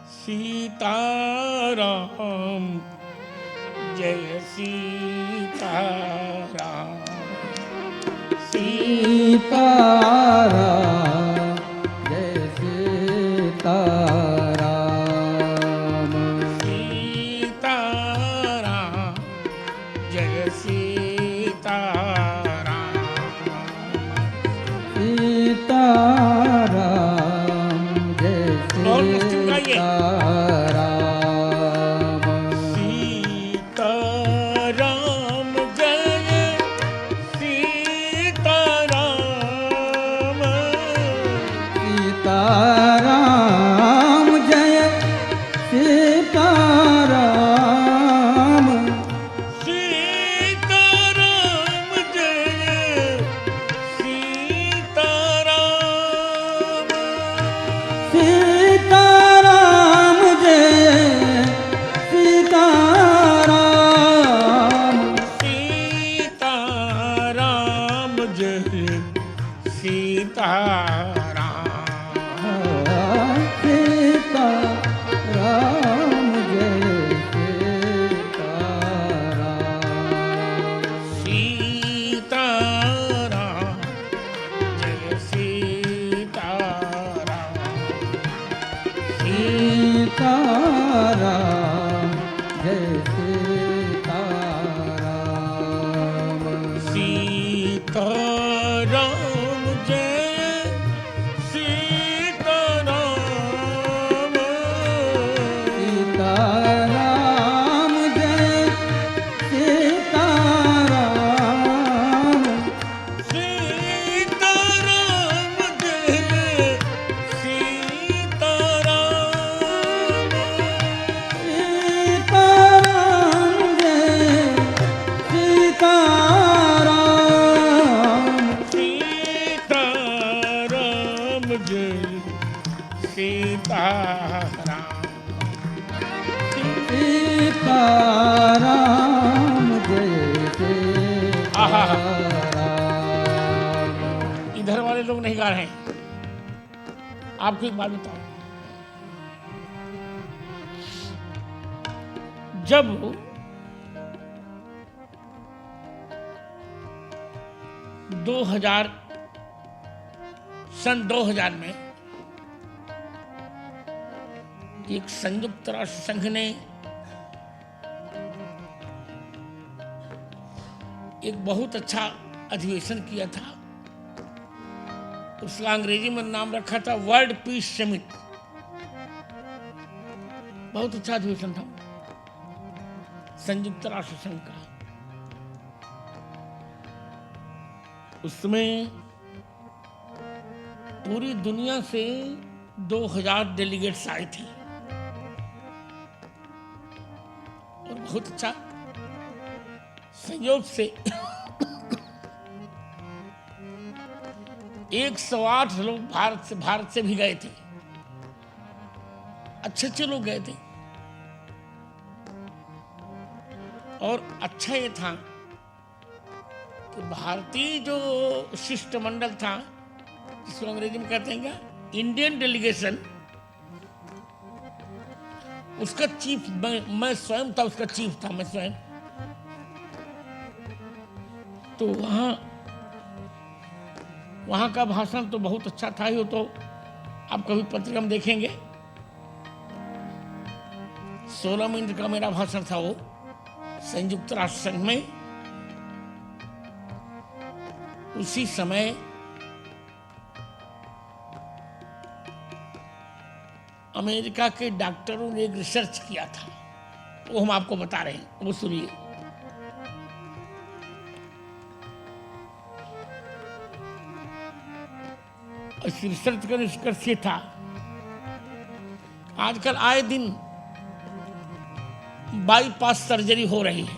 सीताराम जय सीताराम। सीताराम जय सीताराम। सीताराम जय सीताराम। सीताराम जय बहुत मुश्किल गाइए। सीताराम। सीताराम जय सीताराम। सीताराम जय सीताराम। सीताराम जय सीताराम। सीताराम जय सीताराम। सीताराम जय सीताराम। सीताराम जय सीताराम। सीताराम जय सीताराम। सीताराम जय सीताराम। सीताराम जय सीताराम। सीताराम जय सीताराम। सीताराम जय सीताराम। सीताराम जय सीताराम। सीताराम जय सीताराम। सीताराम जय आहा। सीताराम। इधर वाले लोग नहीं गा रहे हैं। आपको एक बात बताओ, जब सन 2000 में एक संयुक्त राष्ट्र संघ ने एक बहुत अच्छा अधिवेशन किया था। उसका अंग्रेजी में नाम रखा था वर्ल्ड पीस समिट। बहुत अच्छा अधिवेशन था संयुक्त राष्ट्र संघ का। उसमें पूरी दुनिया से 2000 डेलीगेट्स आए थे और बहुत अच्छा संयोग से 108 लोग भारत से भी गए थे। अच्छे लोग गए थे। और अच्छा ये था कि भारतीय जो शिष्टमंडल था, जिसको अंग्रेजी में कहते हैं क्या, इंडियन डेलीगेशन, उसका चीफ मैं स्वयं था। उसका चीफ था मैं स्वयं। तो वहां का भाषण तो बहुत अच्छा था ही। वो तो आप कभी पत्रिका में देखेंगे। 16 मिनट का मेरा भाषण था वो संयुक्त राष्ट्र संघ में। उसी समय अमेरिका के डॉक्टरों ने एक रिसर्च किया था, वो हम आपको बता रहे हैं, वो सुनिए। इस रिसर्च का निष्कर्ष ये था, आजकल आए दिन बाईपास सर्जरी हो रही है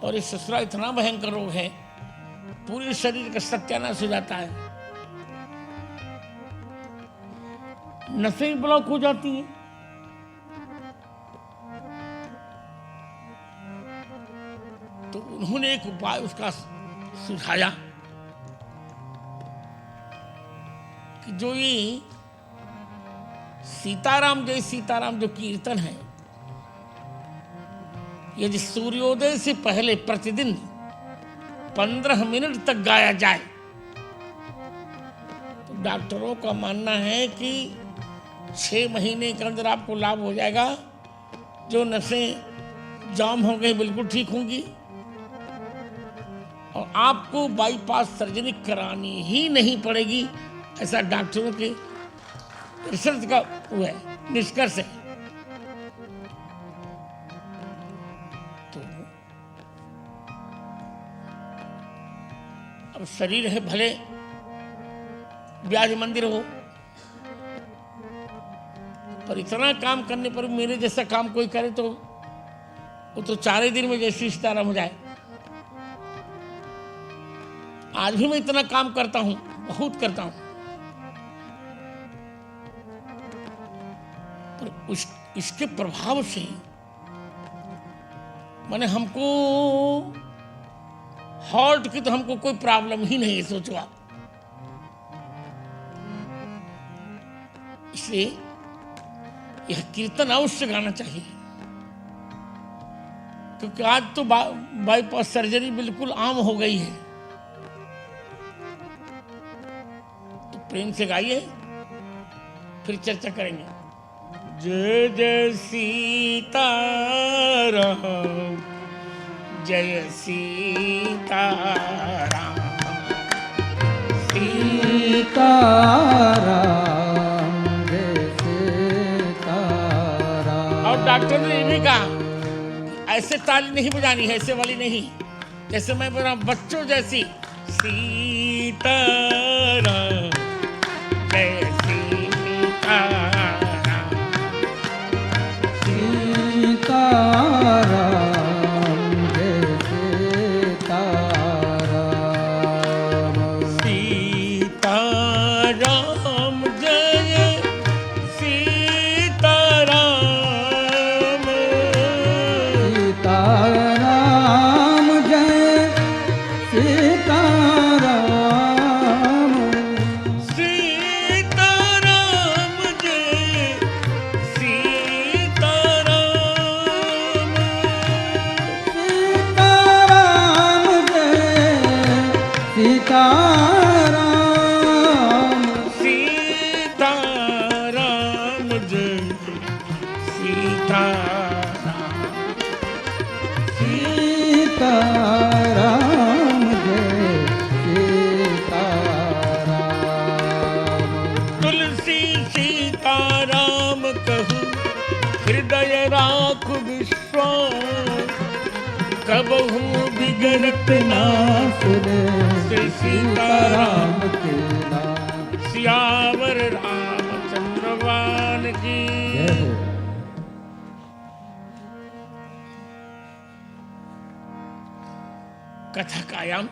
और ये ससुरा इतना भयंकर रोग है, पूरे शरीर का सत्यानाश हो जाता है। नसें ब्लॉक हो जाती हैं। तो उन्होंने एक उपाय उसका सुझाया कि जो ये सीताराम जय सीताराम जो कीर्तन है, यदि सूर्योदय से पहले प्रतिदिन 15 मिनट तक गाया जाए तो डॉक्टरों का मानना है कि 6 महीने के अंदर आपको लाभ हो जाएगा। जो नसें जाम हो गई बिल्कुल ठीक होंगी और आपको बाईपास सर्जरी करानी ही नहीं पड़ेगी। ऐसा डॉक्टरों के रिसर्च का वो है, निष्कर्ष है। तो अब शरीर है भले ब्याज मंदिर हो, पर इतना काम करने पर मेरे जैसा काम कोई करे तो वो तो 4 दिन में जैसी सीताराम हो जाए। आज भी मैं इतना काम करता हूं, बहुत करता हूं, पर इसके प्रभाव से माने हमको हार्ट की तो हमको कोई प्रॉब्लम ही नहीं है, सोचो आप। इसलिए यह कीर्तन अवश्य गाना चाहिए, क्योंकि आज तो बाईपास सर्जरी बिल्कुल आम हो गई है। तो प्रेम से गाइए, फिर चर्चा करेंगे। जय जय सीताराम, जय सीताराम, सीताराम जय सीताराम। और डॉक्टर ने ये भी कहा ऐसे ताली नहीं बजानी है, ऐसे वाली नहीं, जैसे मैं बोल रहा हूं बच्चों जैसी। सीताराम जय सीताराम, सीताराम जय सीताराम। सीताराम जय सीताराम, सीताराम जय सीताराम। सीताराम जय सीताराम, सीताराम जय सीताराम। सीताराम जय सीताराम, सीताराम जय सीताराम। तुलसी सीताराम कहूँ हृदय राख विश्वास, कबहू बिगड़त ना सुने श्री सीताराम के नाम। सियावर रामचंद्रवान की। जय हो। कथा का आयाम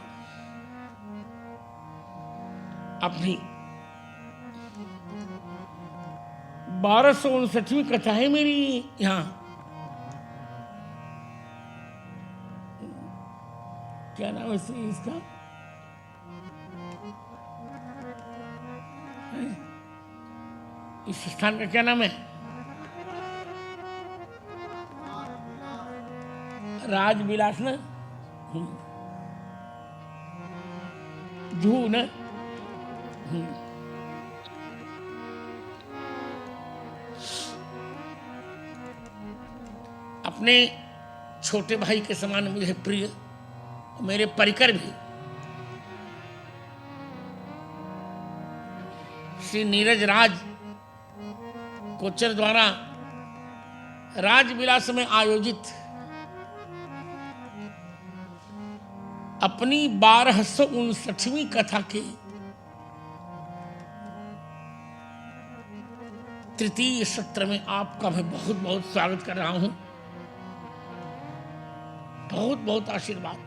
अपनी 1259वीं कथा है मेरी यहाँ। क्या नाम है इसका? इस स्थान का क्या नाम है? राजविलास ना, जू ना। अपने छोटे भाई के समान मुझे प्रिय, मेरे परिकर भी श्री नीरज राज कोचर द्वारा राजविलास में आयोजित अपनी 1259वीं कथा के तृतीय सत्र में आपका मैं बहुत बहुत स्वागत कर रहा हूं। बहुत बहुत आशीर्वाद।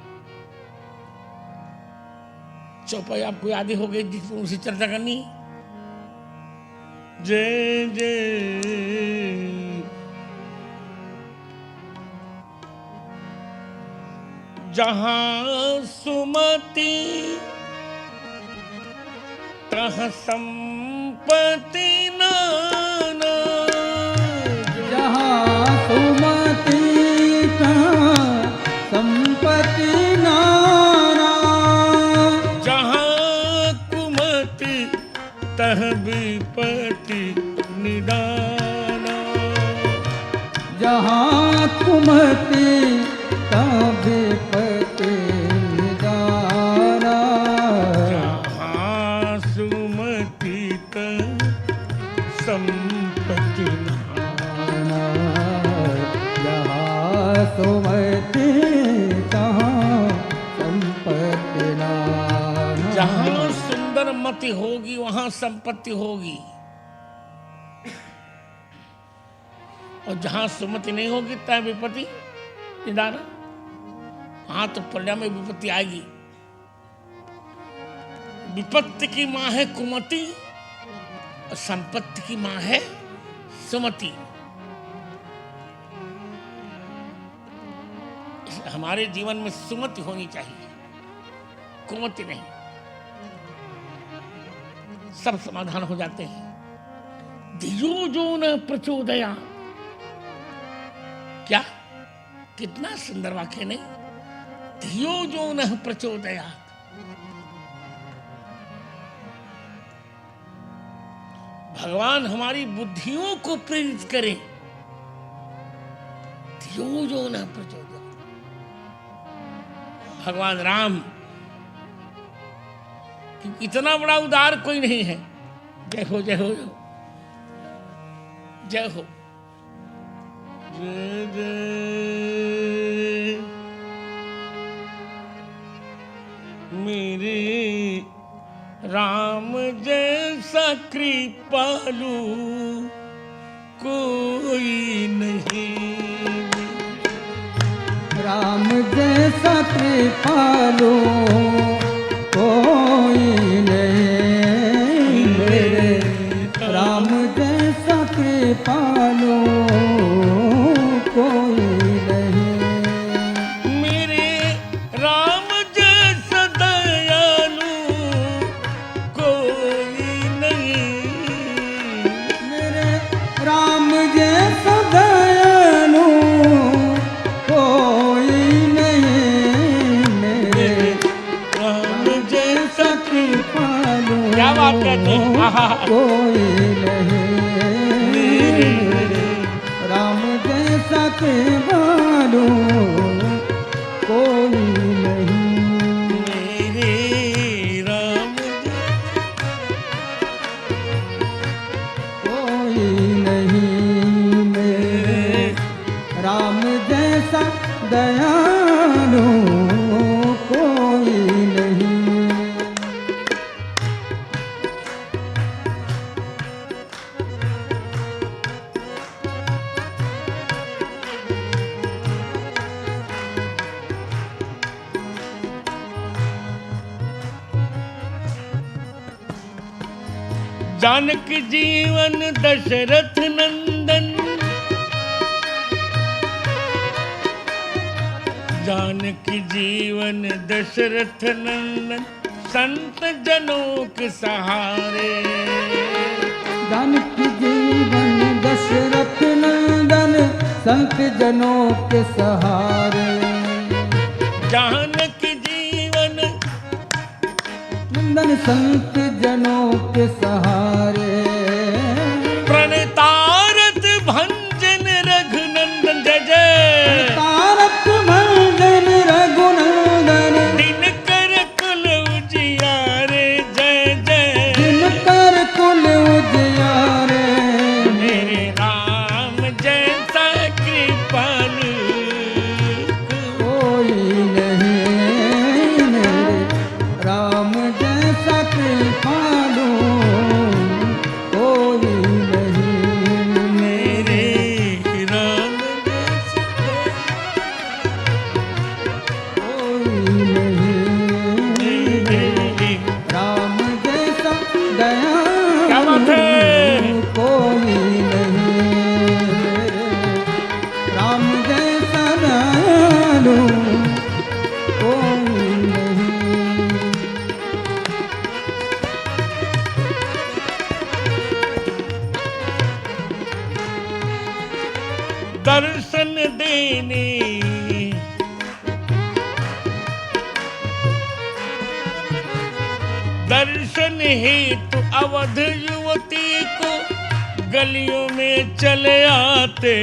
चौपाई आपको याद ही हो गई जिसमें उनसे चर्चा करनी। जय जय जहां सुमति तह संपत्ति नाना, जहाँ सुमति तहाँ संपत्ति नाना, जहाँ कुमति तह विपत्ति निदाना, जहाँ कुमति तहाँ विपत्ति निदाना, जहाँ सुमति तह संपत्ति नाना, जहाँ सुमति तहाँ संपत्ति नाना। जहाँ सुंदर मति होगी वहां संपत्ति होगी, और जहां सुमति नहीं होगी तय विपत्ति निदाना। हाँ तो प्रजा में विपत्ति आएगी। विपत्ति की माँ है कुमति और संपत्ति की माँ है सुमति। हमारे जीवन में सुमति होनी चाहिए, कुमति नहीं, सब समाधान हो जाते हैं। धियो जो न प्रचोदया, क्या कितना सुंदर वाक्य नहीं। धियो जो न प्रचोदया, भगवान हमारी बुद्धियों को प्रेरित करें। धियो जो न प्रचोदया, भगवान राम, क्योंकि इतना बड़ा उदार कोई नहीं है। जय हो जय हो जय हो। जय जय मेरे राम जैसा कृपालु कोई नहीं, राम जैसा कृपालु कोई नहीं, मेरे राम जैसा कृपालु कोई नहीं, मेरे राम जैसा दयालु कोई नहीं, मेरे राम जैसा दयालु कोई नहीं, मेरे राम जैसा कृपालु क्या बात कहते हैं। आहा। कोई नहीं, राम जैसा कृपालु कोई नहीं, मेरे राम कोई नहीं, मेरे राम जैसा दयालु कोई नहीं। जानकी जीवन दशरथ नंदन, जानकी जीवन दशरथ नंदन, संत जनों के सहारे। जानकी जीवन दशरथ नंदन, संत जनों के सहारे। जानकी जीवन नंदन संत जनों के सहारे। प्रणतारत भंजन रघुनंदन, जय जय तारक भंजन रघुनंदन, दिनकर कुल उजियारे, जय जय दिनकर कुल उजियारे। मेरे राम जैसा कृपालु कोई नहीं, मेरे राम जैसा कृपालु कोई नहीं, मेरे राम जैसा कोई नहीं, राम जैसा क्या बात है। दयालु कोई नहीं, राम जैसा दयालु कोई नहीं। दर्शन देने। दर्शन हेतु अवध युवती को गलियों में चले आते।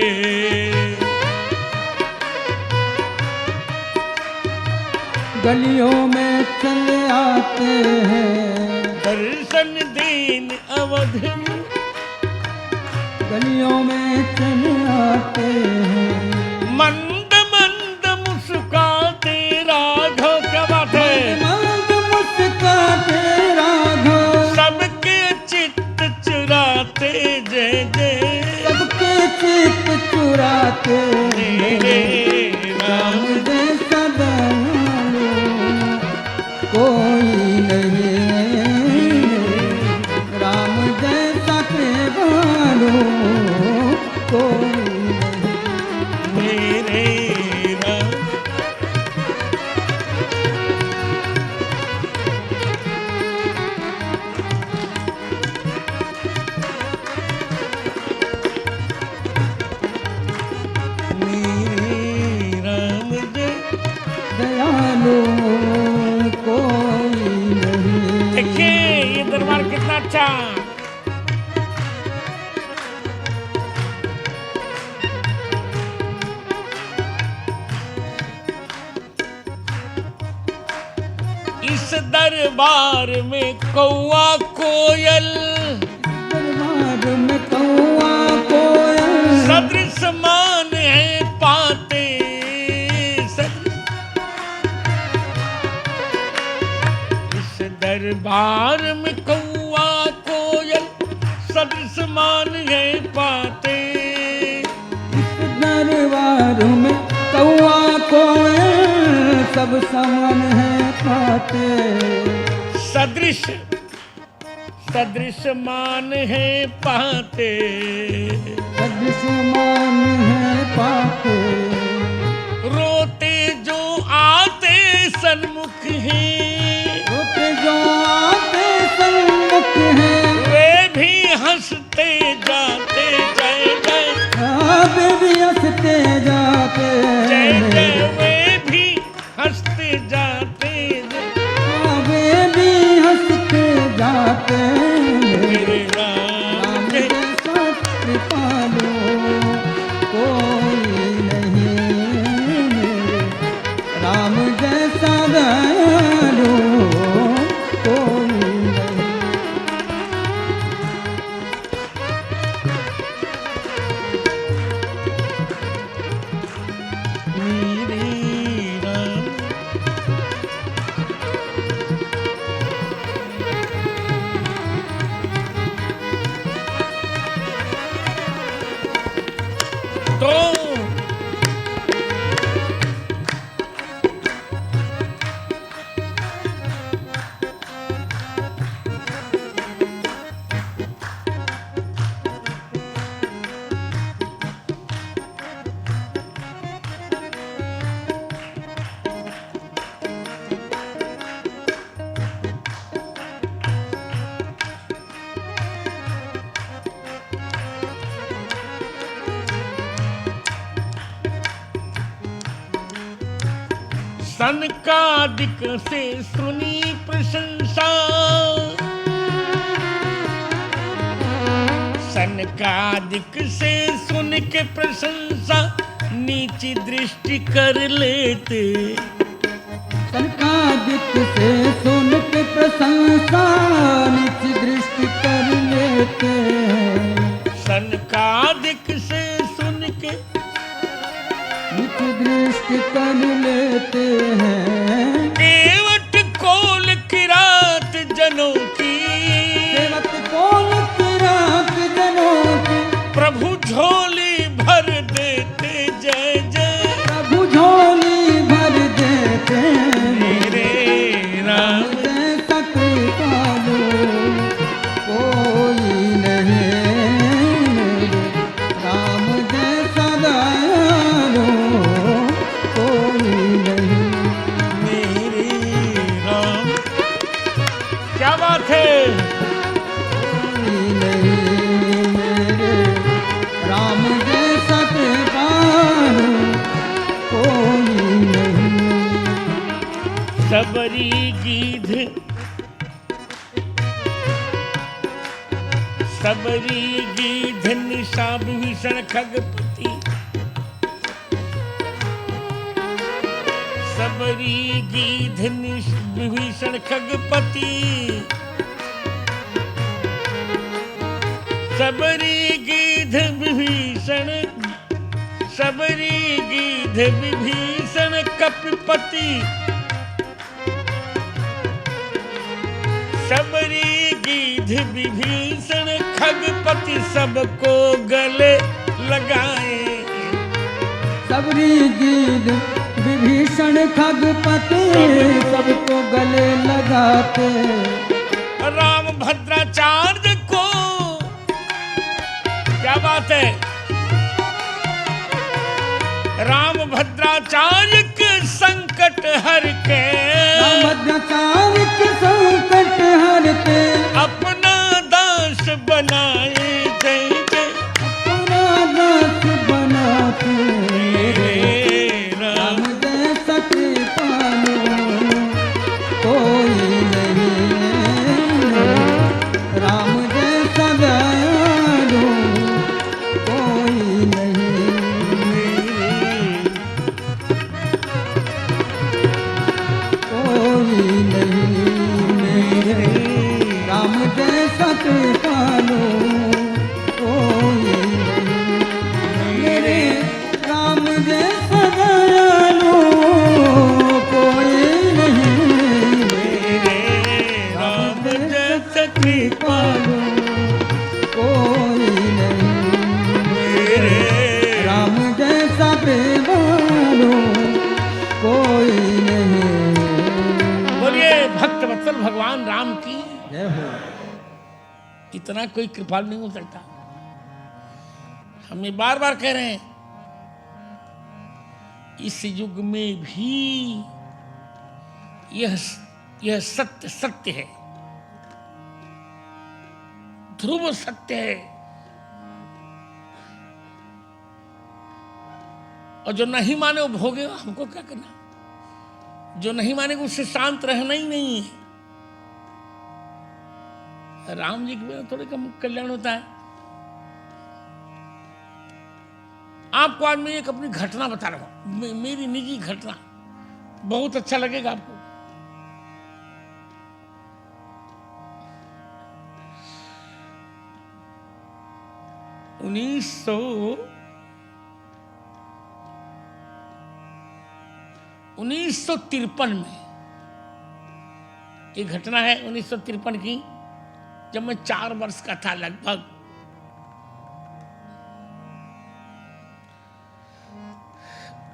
गलियों में चले आते हैं। दर्शन देने अवध गलियों में चले आते हैं। मंद मंद मुस्काते राघव, क्या बात है। मंद मुस्काते राघव, सबके चित्त चुराते जय जय। सबके चित्त चुराते मेरे राम जैसा दयालु कोई नहीं। राम जैसा कृपालु कोई नहीं। मेरे राम। मेरे राम जय दयालु कोई नहीं। देखिए ये दरबार कितना अच्छा। इस दरबार में कौआ कोयल, दरबार में कौआ कोयल, सदृश मान है पाते। इस दरबार में कौआ कोयल सदृश मान है पाते। इस दरबार में कौआ कोयल सब समान है पाते। सदृश सदृश मान है पाते। सदृश मान है पाते। रोते जो आते सन्मुख हैं, रोते जो आते सन्मुख हैं, वे भी हंसते जाते जय जय। वे भी हंसते जाते जय जय वे भी हंसते जाते जय। वे भी हंसते जाते। मेरे राम राम जय। जैसा कृपालु कोई नहीं। राम जैसा दयालु कोई नहीं। मेरे राम। तो सनकादिक से सुनी प्रशंसा। सनकादिक से सुन के प्रशंसा नीची दृष्टि कर लेते। सनकादिक से सुन के प्रशंसा नीच दृष्टि कर लेते हैं। सनकादिक से सुन के नीच दृष्टि कर लेते हैं। केवट कोल किरात जनों की, सेवक कोल किरात जनों की, प्रभु झोली भर देते जय जय। प्रभु झोली भर देते हैं। मेरे राम जैसा कृपालु कोई नहीं। राम जैसा दयालु कोई नहीं। मेरे राम। क्या बात सबरी गीध निशा विभीषण खगपति, सबरी गीध विभीषण खगपति, सबरी गीध विभीषण, सबरी गीध विभीषण कपिपति, सबरी गीध विभीषण खगपति, सबको गले लगाए। सबरी गीध विभीषण खगपति, सबको गले लगाते। राम भद्राचार्य को, क्या बात है, राम भद्राचार्य के संकट हर के, राम भद्राचार्य के संकट हर के, अपना दास बनाए जय जय, अपना दास बनाते। राम जैसा कृपालु कोई नहीं, राम जैसा दयालु कोई नहीं, कोई नहीं मेरे, राम जैसा कृपालु कोई नहीं मेरे, राम जैसा दयालु कोई नहीं मेरे, राम जैसा कृपालु कोई नहीं मेरे। राम जैसा कृपालु कोई नहीं। बोलिए भक्त वत्सल भगवान राम की जय हो। इतना कोई कृपालु नहीं हो सकता। हम ये बार बार कह रहे हैं, इस युग में भी यह सत्य सत्य है, ध्रुव सत्य है। और जो नहीं माने वो भोगेगा, हमको क्या करना। जो नहीं मानेगा उससे शांत रहना ही नहीं है। राम जी के बिना थोड़े कम कल्याण होता है। आपको आज मैं एक अपनी घटना बता रहा हूं, मेरी निजी घटना, बहुत अच्छा लगेगा आपको। उन्नीस सौ 1953 में ये घटना है, 1953 की, जब मैं 4 वर्ष का था लगभग।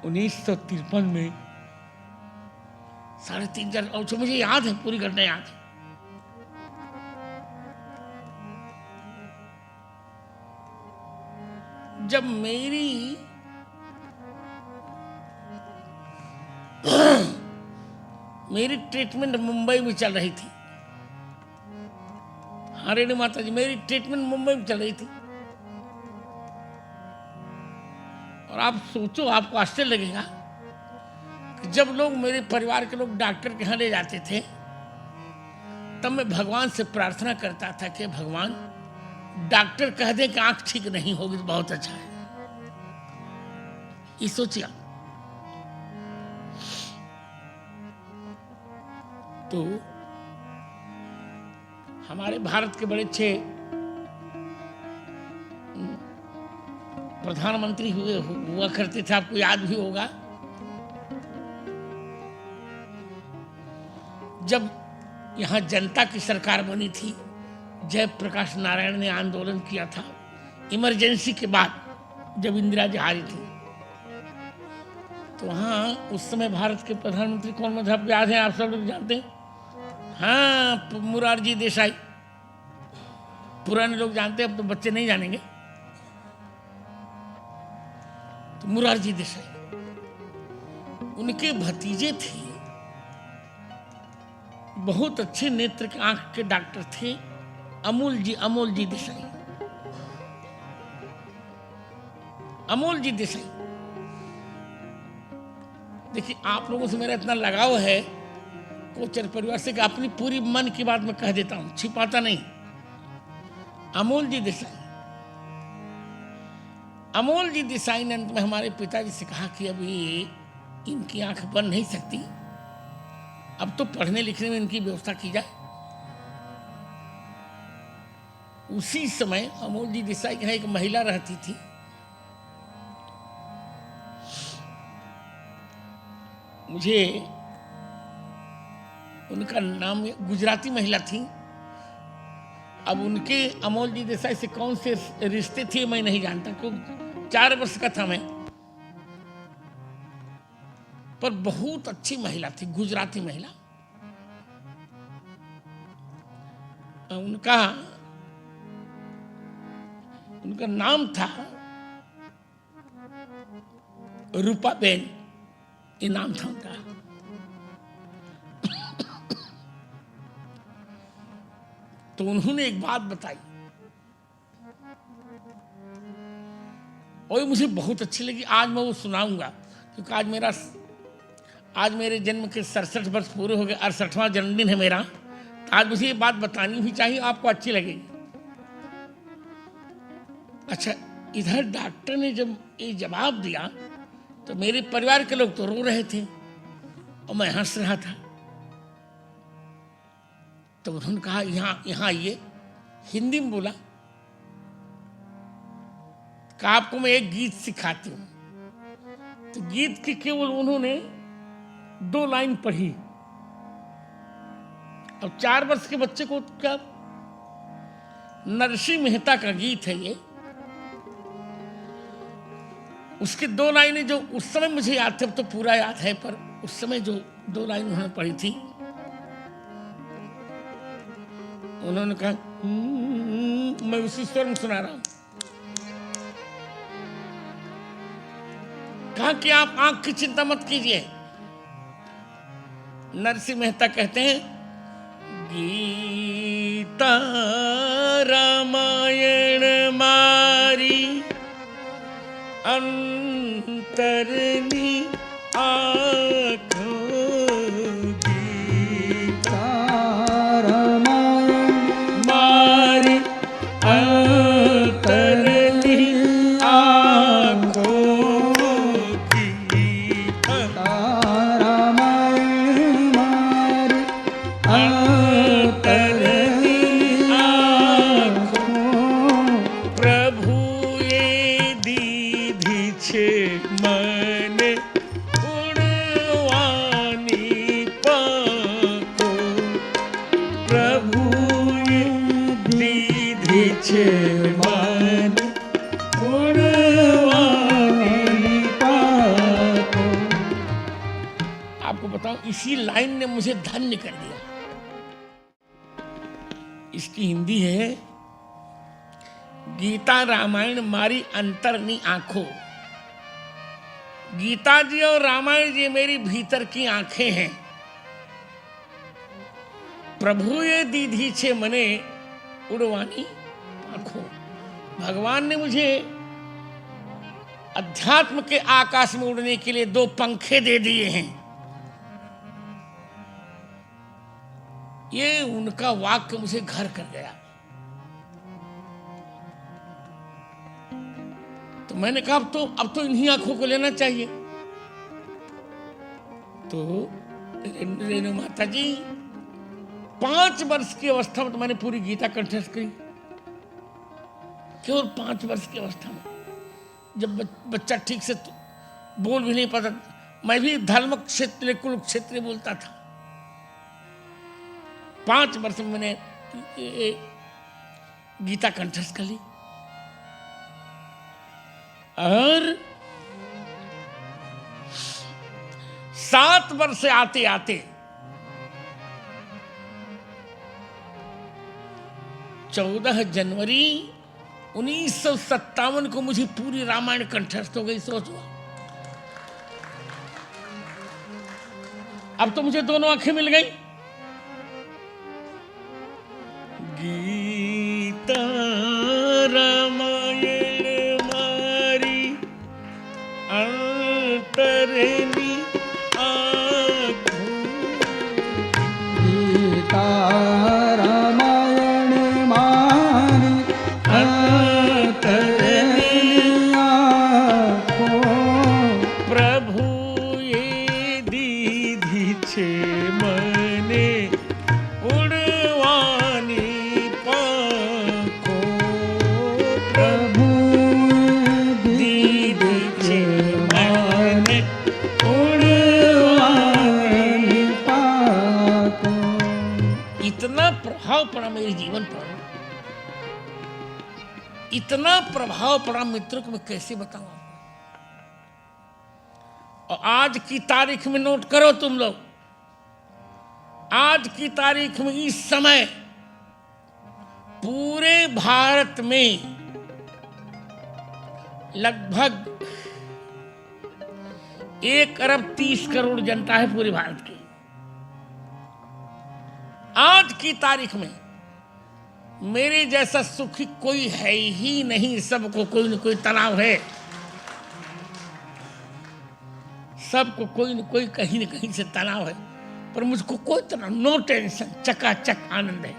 उन्नीस सौ 1953 में 3.5 और मुझे याद है, पूरी घटना याद है। जब मेरी ट्रीटमेंट मुंबई में चल रही थी। हाँ रेणु माता जी, मेरी ट्रीटमेंट मुंबई में चल रही थी। और आप सोचो, आपको आश्चर्य लगेगा कि जब लोग, मेरे परिवार के लोग डॉक्टर के यहाँ ले जाते थे, तब मैं भगवान से प्रार्थना करता था कि भगवान, डॉक्टर कह दे कि आंख ठीक नहीं होगी तो बहुत अच्छा है। ये सोचिए। तो हमारे भारत के बड़े अच्छे प्रधानमंत्री हुआ करते थे, आपको याद भी होगा। जब यहाँ जनता की सरकार बनी थी, जयप्रकाश नारायण ने आंदोलन किया था इमरजेंसी के बाद, जब इंदिरा जी हारी थी, तो वहाँ उस समय भारत के प्रधानमंत्री कौन थे, आपको याद है? आप सब लोग जानते हैं। हाँ, मोरारजी देसाई। पुराने लोग जानते हैं, अब तो बच्चे नहीं जानेंगे। तो मोरारजी देसाई, उनके भतीजे थे, बहुत अच्छे नेत्र के आंख के डॉक्टर थे, अमोल जी देसाई। अमोल जी देसाई, देखिए आप लोगों से मेरा इतना लगाव है कोचर परिवार से कि अपनी पूरी मन की बात मैं कह देता हूं, छिपाता नहीं। अमोल जी देसाई। अमोल जी देसाई ने अंत में हमारे पिताजी से कहा कि अभी इनकी आंख बन नहीं सकती, अब तो पढ़ने लिखने में इनकी व्यवस्था की जाए। उसी समय अमोल जी देसाई के यहाँ एक महिला रहती थी, मुझे उनका नाम, गुजराती महिला थी। अब उनके अमोल जी देसाई से कौन से रिश्ते थे मैं नहीं जानता, क्योंकि 4 वर्ष का था मैं, पर बहुत अच्छी महिला थी, गुजराती महिला। उनका नाम था रूपाबेन, ये नाम था उनका। तो उन्होंने एक बात बताई और मुझे बहुत अच्छी लगी। आज मैं वो सुनाऊंगा, क्योंकि आज मेरे जन्म के 67 वर्ष पूरे हो गए, 68वां जन्मदिन है मेरा। तो आज मुझे ये बात बतानी भी चाहिए, आपको अच्छी लगेगी। अच्छा, इधर डॉक्टर ने जब ये जवाब दिया तो मेरे परिवार के लोग तो रो रहे थे और मैं हंस रहा था। तो उन्होंने कहा यहाँ आइए, हिंदी में बोला, कहा आपको मैं एक गीत सिखाती हूँ। तो गीत की केवल उन्होंने 2 लाइन पढ़ी। अब 4 वर्ष के बच्चे को क्या, नरसिंह मेहता का गीत है ये, उसकी 2 लाइनें जो उस समय मुझे याद थे, अब तो पूरा याद है, पर उस समय जो 2 लाइन उन्होंने पढ़ी थी, उन्होंने कहा, मैं उसी स्वर में सुना रहा हूं। कहा कि आप आंख की चिंता मत कीजिए। नरसिंह मेहता कहते हैं, गीता रामायण मारी अंतरनी आँखों, गीता रामायण मारी अंतरनी आँखों की, गीता रामायण मारी अंतरनी आँखों, प्रभु ये दीधी छे मन गुणवानी पाको, प्रभु ये दीधी छे मन गुणवानी पाको। आपको बताऊं, इसी लाइन ने मुझे धन्य कर दिया। इसकी हिंदी है, गीता रामायण मारी अंतरनी आंखों। गीता जी और रामायण जी मेरी भीतर की आंखें हैं। प्रभु ये दीधी छे मने उड़वानी आंखों। भगवान ने मुझे अध्यात्म के आकाश में उड़ने के लिए 2 पंखे दे दिए हैं। ये उनका वाक्य मुझे घर कर गया। तो मैंने कहा अब तो इन्हीं आंखों को लेना चाहिए। तो रेणु माता जी, 5 वर्ष की अवस्था में तो मैंने पूरी गीता कंठस्थ करी, केवल 5 वर्ष की अवस्था में, जब बच्चा ठीक से बोल भी नहीं पाता। मैं भी धर्म क्षेत्र कुरुक्षेत्र बोलता था। 5 वर्ष में मैंने गीता कंठस्थ कर ली। और 7 वर्ष से आते आते 14 जनवरी 1957 को मुझे पूरी रामायण कंठस्थ हो गई। सोचो, अब तो मुझे दोनों आंखें मिल गई। गीता रामायण मारी अंतरनी आँखों, गीता रामायण मारी मेरे जीवन पर इतना प्रभाव पड़ा मित्रों को मैं कैसे बताऊं आपको। और आज की तारीख में नोट करो तुम लोग, आज की तारीख में इस समय पूरे भारत में लगभग 1 अरब 30 करोड़ जनता है पूरे भारत की। आज की तारीख में मेरे जैसा सुखी कोई है ही नहीं, सबको कोई न कोई तनाव है, सबको कोई न कोई कहीं न कहीं से तनाव है, पर मुझको कोई तनाव, नो टेंशन, चकाचक आनंद है।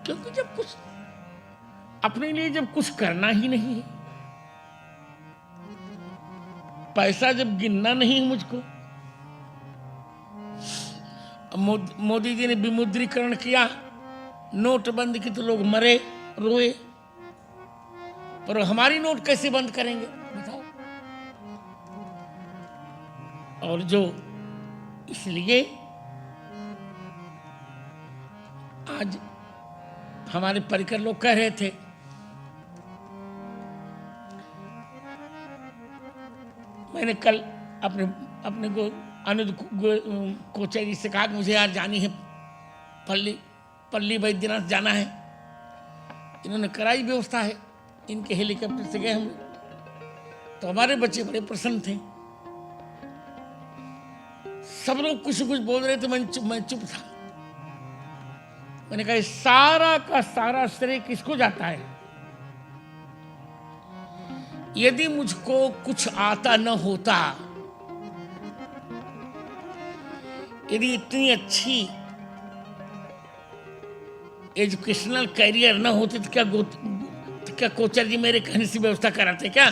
क्योंकि जब कुछ अपने लिए जब कुछ करना ही नहीं है, पैसा जब गिनना नहीं है मुझको, मोदी जी ने विमुद्रीकरण किया, नोटबंदी की, तो लोग मरे रोए, पर हमारी नोट कैसे बंद करेंगे बताओ। और जो इसलिए आज हमारे परिकर लोग कह रहे थे, मैंने कल अपने को अनुज कोचर जी से कहा कि मुझे यार जानी है, पल्ली वैद्यनाथ जाना है। इन्होंने कराई व्यवस्था है, इनके हेलीकॉप्टर से गए हम, तो हमारे बच्चे बड़े प्रसन्न थे। सब लोग कुछ कुछ बोल रहे थे, मैं चुप था। मैंने कहा सारा का सारा श्रेय किसको जाता है? यदि मुझको कुछ आता न होता, यदि इतनी अच्छी एजुकेशनल कैरियर न होती तो क्या कोचर जी मेरे कहने से व्यवस्था कराते क्या?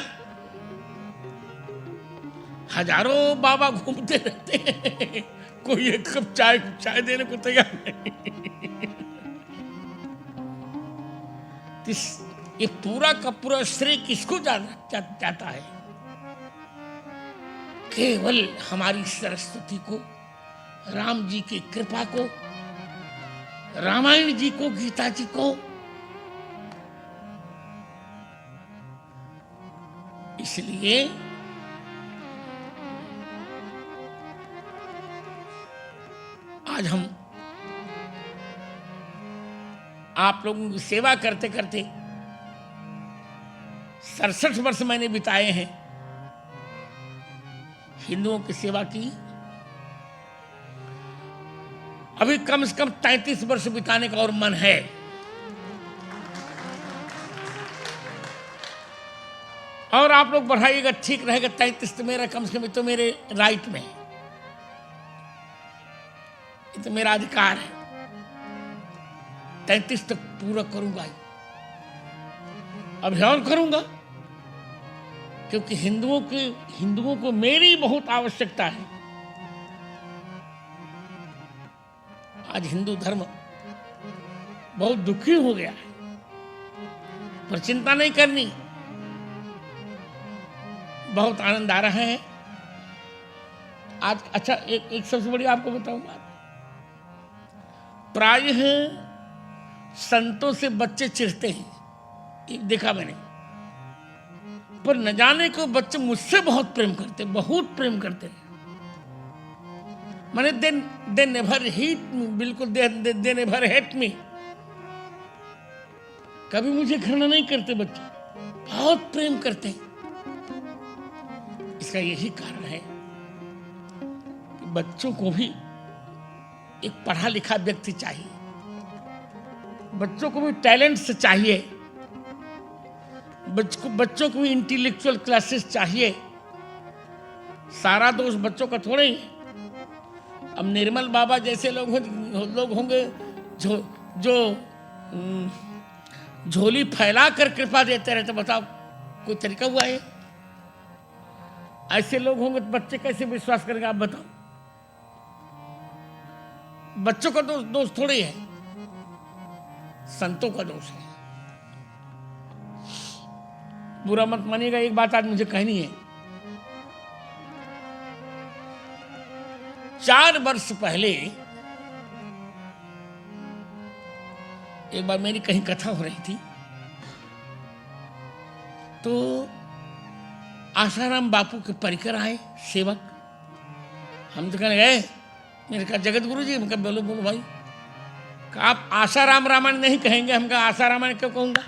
हजारों बाबा घूमते रहते हैं, कोई एक कप चाय देने को तैयार नहीं। ये पूरा का पूरा श्रेय किसको जाता है? केवल हमारी सरस्वती को, राम जी की कृपा को, रामायण जी को, गीता जी को। इसलिए आज हम आप लोगों की सेवा करते करते 67 वर्ष मैंने बिताए हैं, हिंदुओं की सेवा की। अभी कम से कम 33 वर्ष बिताने का और मन है। और आप लोग बढ़ाइएगा, ठीक रहेगा। 33 तो मेरा कम से कम, तो मेरे राइट में, ये तो मेरा अधिकार है। 33 तक पूरा करूंगा ही, अभी और करूंगा, क्योंकि हिंदुओं को मेरी बहुत आवश्यकता है। आज हिंदू धर्म बहुत दुखी हो गया है, पर चिंता नहीं करनी, बहुत आनंद आ रहा है आज। अच्छा, एक सबसे बड़ी आपको बताऊंगा, प्रायः संतों से बच्चे चिढ़ते हैं, ये देखा मैंने, पर न जाने को बच्चे मुझसे बहुत प्रेम करते, बहुत प्रेम करते हैं। मैंने दे नेवर हीट मी, बिल्कुल दे नेवर हेट मी। कभी मुझे घृणा नहीं करते बच्चे, बहुत प्रेम करते हैं। इसका यही कारण है कि बच्चों को भी एक पढ़ा लिखा व्यक्ति चाहिए, बच्चों को भी टैलेंट से चाहिए, बच्चों को भी इंटेलेक्चुअल क्लासेस चाहिए। सारा दोष बच्चों का थोड़ा ही है। अब निर्मल बाबा जैसे लोग होंगे जो झोली फैला कर कृपा देते रहते, बताओ कोई तरीका हुआ है? ऐसे लोग होंगे तो बच्चे कैसे विश्वास करेंगे? आप बताओ। बच्चों का दोष थोड़ी है, संतों का दोष है। बुरा मत मानिएगा, एक बात आज मुझे कहनी है। 4 वर्ष पहले एक बार मेरी कहीं कथा हो रही थी, तो आसाराम बापू के परिकर आए सेवक। हम तो कहने गए, मैंने कहा जगत गुरु जी, हम कहा बोलो बोलो भाई। कहा आप आसाराम रामायण नहीं कहेंगे? हम कहा आसारामायण क्यों कहूंगा,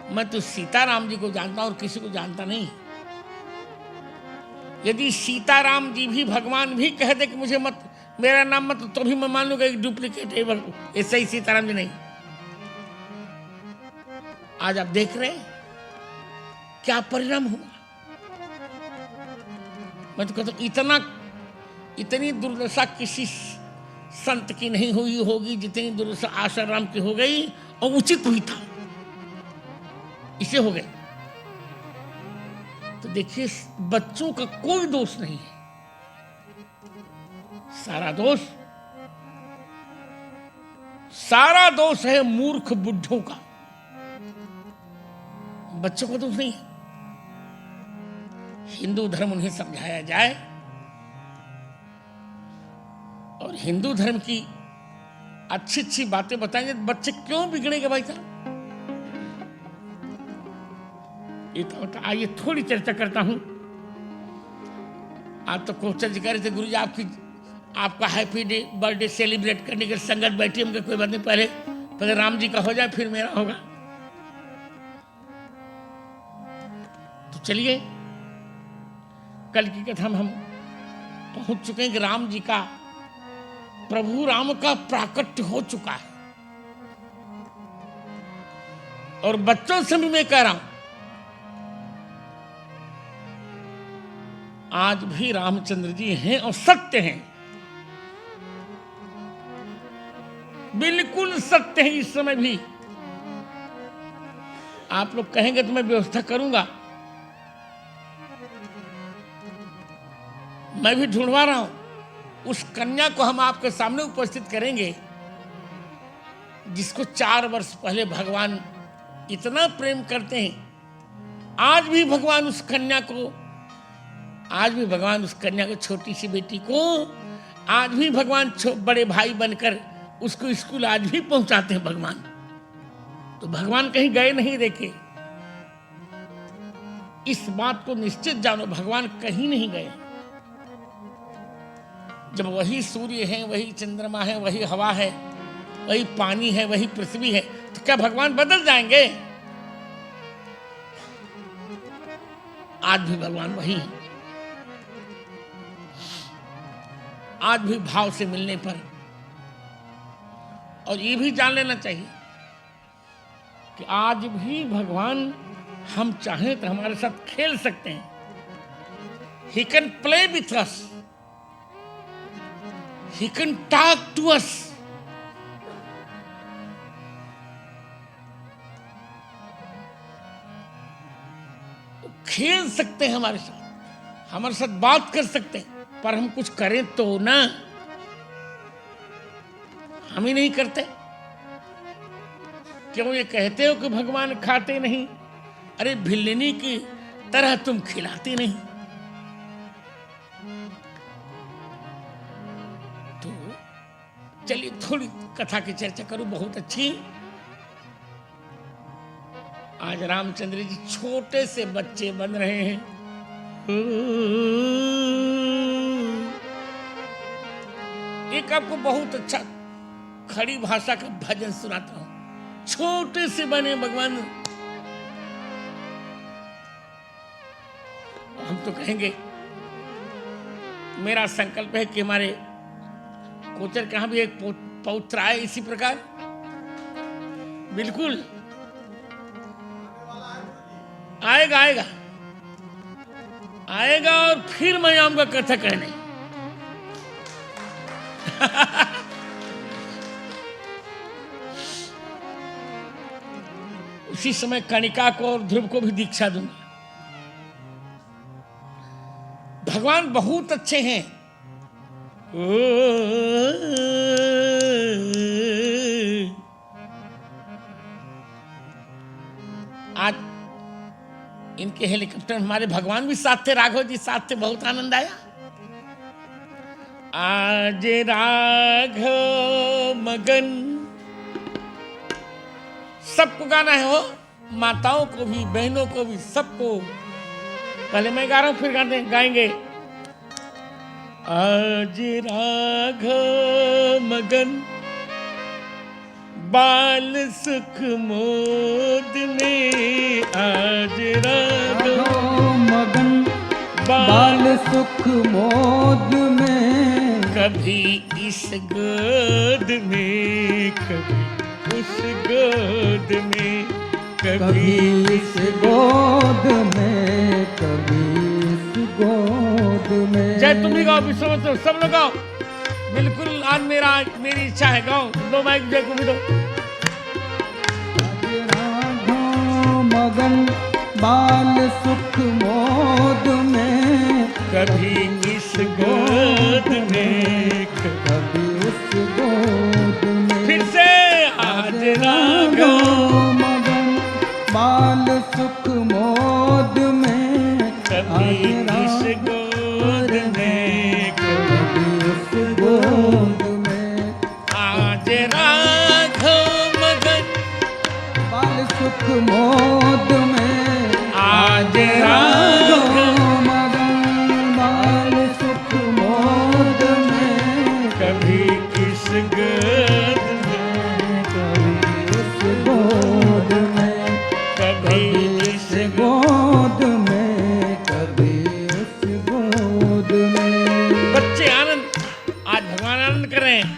मैं तो सीताराम जी को जानता हूं और किसी को जानता नहीं। यदि सीताराम जी भी भगवान भी कह दे कि मुझे मत, मेरा नाम मत, तो भी मैं मान लूंगा एक डुप्लीकेट है, ऐसे ही सीताराम जी नहीं। आज आप देख रहे हैं क्या परिणाम हुआ। मैं तो कहता हूं इतनी दुर्दशा किसी संत की नहीं हुई होगी जितनी दुर्दशा आसाराम की हो गई, और उचित हुई था, इसे हो गए। तो देखिए बच्चों का कोई दोष नहीं है, सारा दोष है मूर्ख बुढ़ों का, बच्चों का दोष नहीं है। हिंदू धर्म उन्हें समझाया जाए और हिंदू धर्म की अच्छी अच्छी बातें बताएंगे, बच्चे क्यों बिगड़ेंगे भाई साहब। तो आइए थोड़ी चर्चा करता हूं। आज तो क्वेश्चन जी कह रहे थे गुरु जी आपका हैप्पी डे बर्थडे सेलिब्रेट करने के संगत बैठी, हमको कोई बात नहीं, पहले राम जी का हो जाए फिर मेरा होगा। तो चलिए कल की कथा में हम पहुंच चुके हैं कि राम जी का, प्रभु राम का प्राकट्य हो चुका है। और बच्चों से भी मैं कह रहा हूं, आज भी रामचंद्र जी हैं और सत्य हैं, बिल्कुल सत्य है। इस समय भी आप लोग कहेंगे तो मैं व्यवस्था करूंगा, मैं भी ढूंढवा रहा हूं उस कन्या को, हम आपके सामने उपस्थित करेंगे जिसको 4 वर्ष पहले भगवान इतना प्रेम करते हैं। आज भी भगवान उस कन्या को, छोटी सी बेटी को आज भी भगवान बड़े भाई बनकर उसको स्कूल आज भी पहुंचाते हैं भगवान। तो भगवान कहीं गए नहीं, देखे इस बात को निश्चित जानो, भगवान कहीं नहीं गए। जब वही सूर्य है, वही चंद्रमा है, वही हवा है, वही पानी है, वही पृथ्वी है, तो क्या भगवान बदल जाएंगे? आज भी भगवान वही है। आज भी भाव से मिलने पर, और ये भी जान लेना चाहिए कि आज भी भगवान हम चाहें तो हमारे साथ खेल सकते हैं। He can play with us. He can talk to us. खेल सकते हैं हमारे साथ बात कर सकते हैं, पर हम कुछ करें तो ना, हम ही नहीं करते। क्यों ये कहते हो कि भगवान खाते नहीं? अरे भिल्लनी की तरह तुम खिलाते नहीं। तो चलिए थोड़ी कथा की चर्चा करूं, बहुत अच्छी। आज रामचंद्र जी छोटे से बच्चे बन रहे हैं। एक आपको बहुत अच्छा खड़ी भाषा का भजन सुनाता हूं। छोटे से बने भगवान। हम तो कहेंगे, मेरा संकल्प है कि हमारे कोचर कहां भी एक पौत्र आए इसी प्रकार। बिल्कुल आएगा आएगा आएगा, और फिर मैं आऊंगा कथा कहने। उसी समय कणिका को और ध्रुव को भी दीक्षा दूंगा। भगवान बहुत अच्छे हैं। आज इनके हेलीकॉप्टर हमारे भगवान भी साथ थे, राघव जी साथ थे, बहुत आनंद आया। आज राघव मगन सबको गाना है हो, माताओं को भी, बहनों को भी, सबको। पहले मैं गा रहा हूं, फिर गाएंगे। आज राघव मगन बाल सुख मोद में, आज राघव मगन बाल सुख मोद में, कभी इस गोद में, कभी उस गोद में, कभी इस गोद में, कभी इस गोद में। जय तुम भी गाओ, विश्व में तो सब लोग गाओ। बिल्कुल आज मेरी इच्छा है, गाओ। दो माइक जय को भी दो। राघव मगन बाल सुख मोद में, कभी इस गोद में, कभी उस गोद में। फिर से आज राघव मगन बाल सुख मोद में, कभी इस गोद में, कभी उस गोद में। आज राघव मगन बाल सुख मोद में, आज राघव राघव मगन बाल सुख मोद में, कभी इस गोद में, कभी उस गोद में, कभी इस गोद में, कभी उस गोद में। बच्चे आनंद, आज भगवान आनंद कर रहे हैं।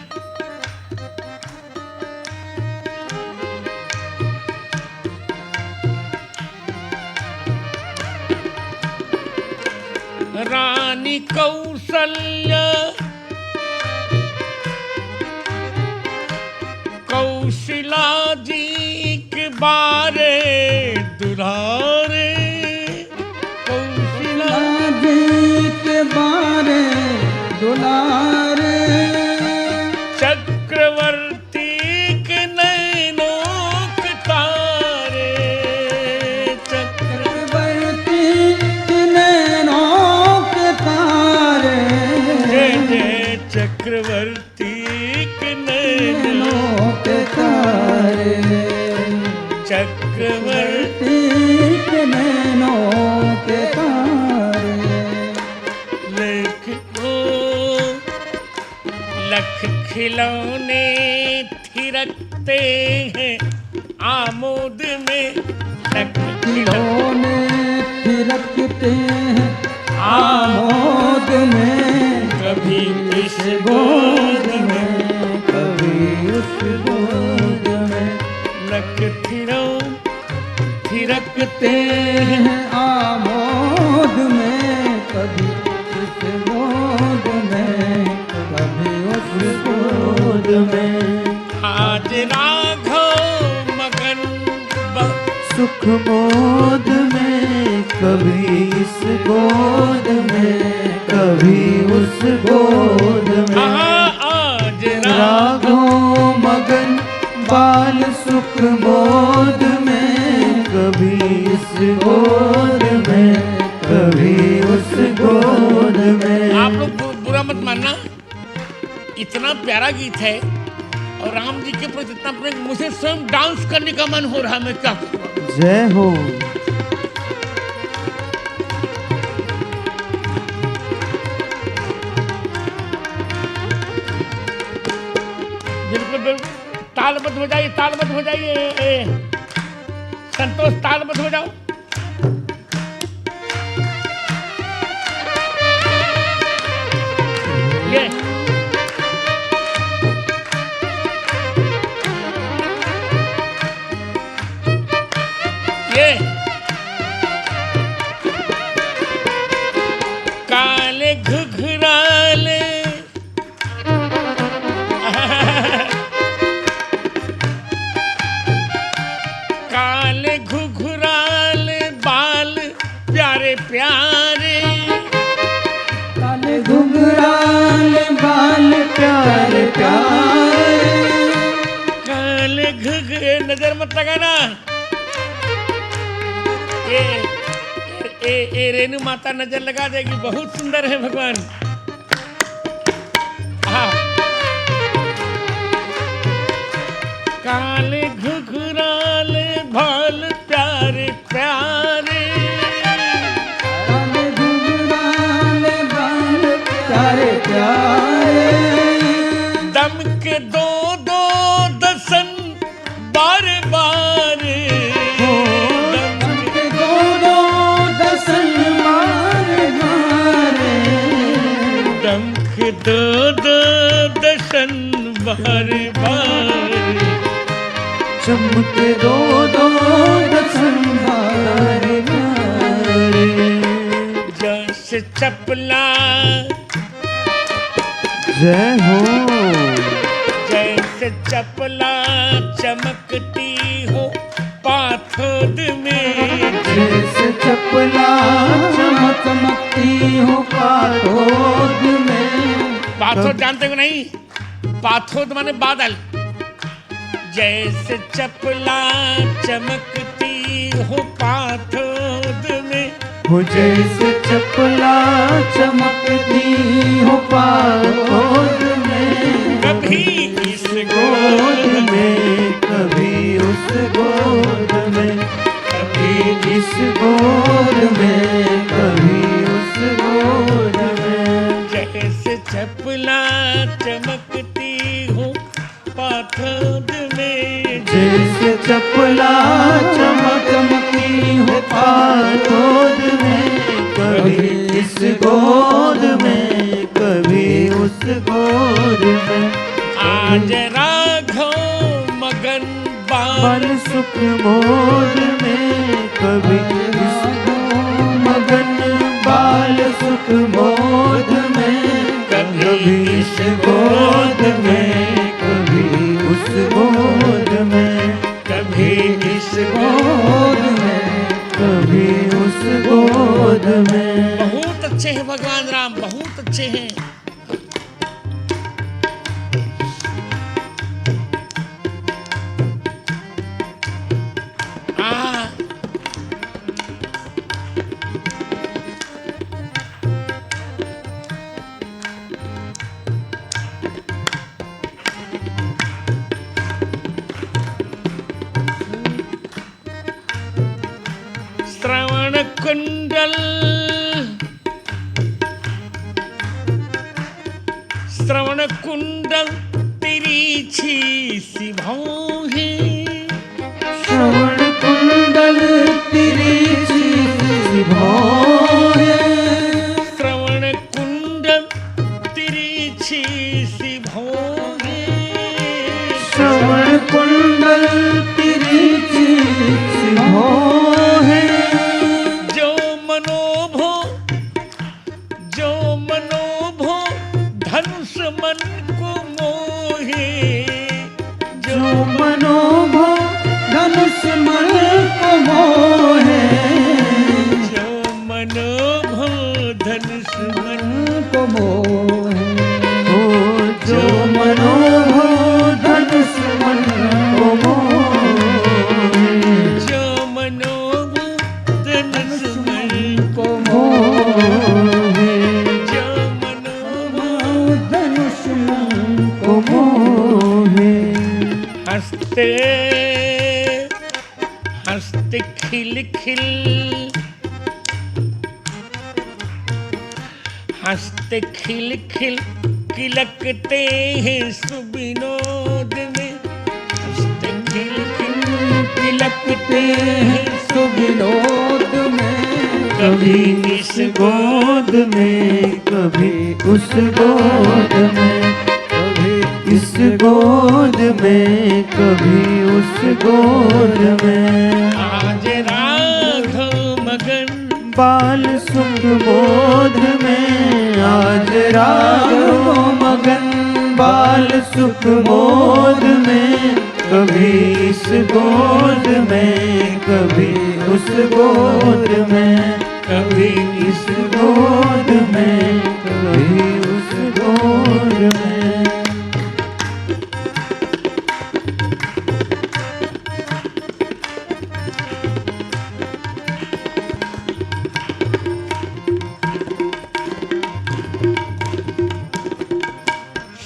रानी कौशल्या कौशिला जी के बारे दुलारे, कौशिला जी के बारे दुलारे, चक्रवर्ती के नैनों के तारे, चक्रवर्ती के नैनों के तारे, जय जय चक्रवर्ती के नैनों के तारे, चक्रवर्ती के नैनों के तारे। लख खिलौने थिरकते हैं आमोद में, लख खिलौने थिरकते हैं आमोद में, कभी इस गोद में, कभी उस गोद में। लख थिरकते हैं हैं आमोद में, कभी उस गोद में, कभी उस गोद में। आज राघव मगन सुख मोद में, कभी इस गोद में, कभी उस गोद में। आज राघव मगन बाल सुख मोद में, कभी इस गोद में, कभी उस गोद में। आप लोग बुरा मत मानना, इतना प्यारा गीत है और राम जी के प्रति इतना प्रेम, मुझे स्वयं डांस करने का मन हो रहा है। मैं क्या करूं? जय हो। बिल्कुल बिल्कुल, तालबद्ध हो जाइए, तालबद्ध हो जाइए। संतोष, तालबद्ध हो जाओ। ये काले घुघराले काले घुघराले बाल प्यारे प्यारे, काले घुंघराल बाल प्यारे प्यारे, काले घुघरे। नजर मत लगाना, ए रेणु माता नजर लगा देगी। बहुत सुंदर है भगवान। हाँ। काले घुघराल दो दो दर्शन बार बार, चमके दो दो दर्शन बार बार। जैसे चपला जय हो, जैसे चपला चमकती हो पाथोद में, जैसे चपला चमकती हो पाथोद में। पाथोद जानते हो नहीं? पाथोद माने बादल। जैसे चपला चमकती हो पाथोद में, हो जैसे चपला चमकती हो पाथोद में। कभी इस गोद में, कभी उस गोद में, कभी इस गोद में, कभी उस गोद में। जैसे चपला चमकती हो पाथोद में, जैसे चपला चमकती हो पाथोद में। कभी इस गोद में, कभी उस गोद में। आज राघव मगन बाल सुख मोद में, कभी इस मगन बाल सुख मोद में। कभी इस गोद में, कभी उस गोद में। कभी इस गोद में, कभी उस गोद में। बहुत अच्छे हैं भगवान राम, बहुत अच्छे हैं। श्रवण कुंडल, श्रवण कुंडल तिरछी सी भौं है। श्रवण कुंडल तिरछी सी भौं है। श्रवण कुंडल तिरछी सी भौं है। श्रवण कुंडल तिरछी सी भौं है। जो मनोभो, जो मनोभो धनुष मन को मोहे। जो मनोभो धनुष मन को मोहे। जो मनोभो धनुष मन को मोहे। हो जो मनोभो धनुष मन को मोहे। जो मनोभो धनुष मन को मोहे। जो मनोभो धनुष मन को मोहे। हंसते हंसते खिल खिल, हंसते खिल खिल किलकते हैं सुविनोद में। हंसते खिल खिल किलकते हैं सुविनोद में। कभी इस गोद में, कभी उस गोद में। कभी इस गोद में, कभी उस गोद में। आज राघव मगन बाल सुख बोध में। आज राघव मगन बाल सुख बोध में। कभी इस गोद में, कभी उस गोद में। कभी इस गोद में, कभी उस गोद में।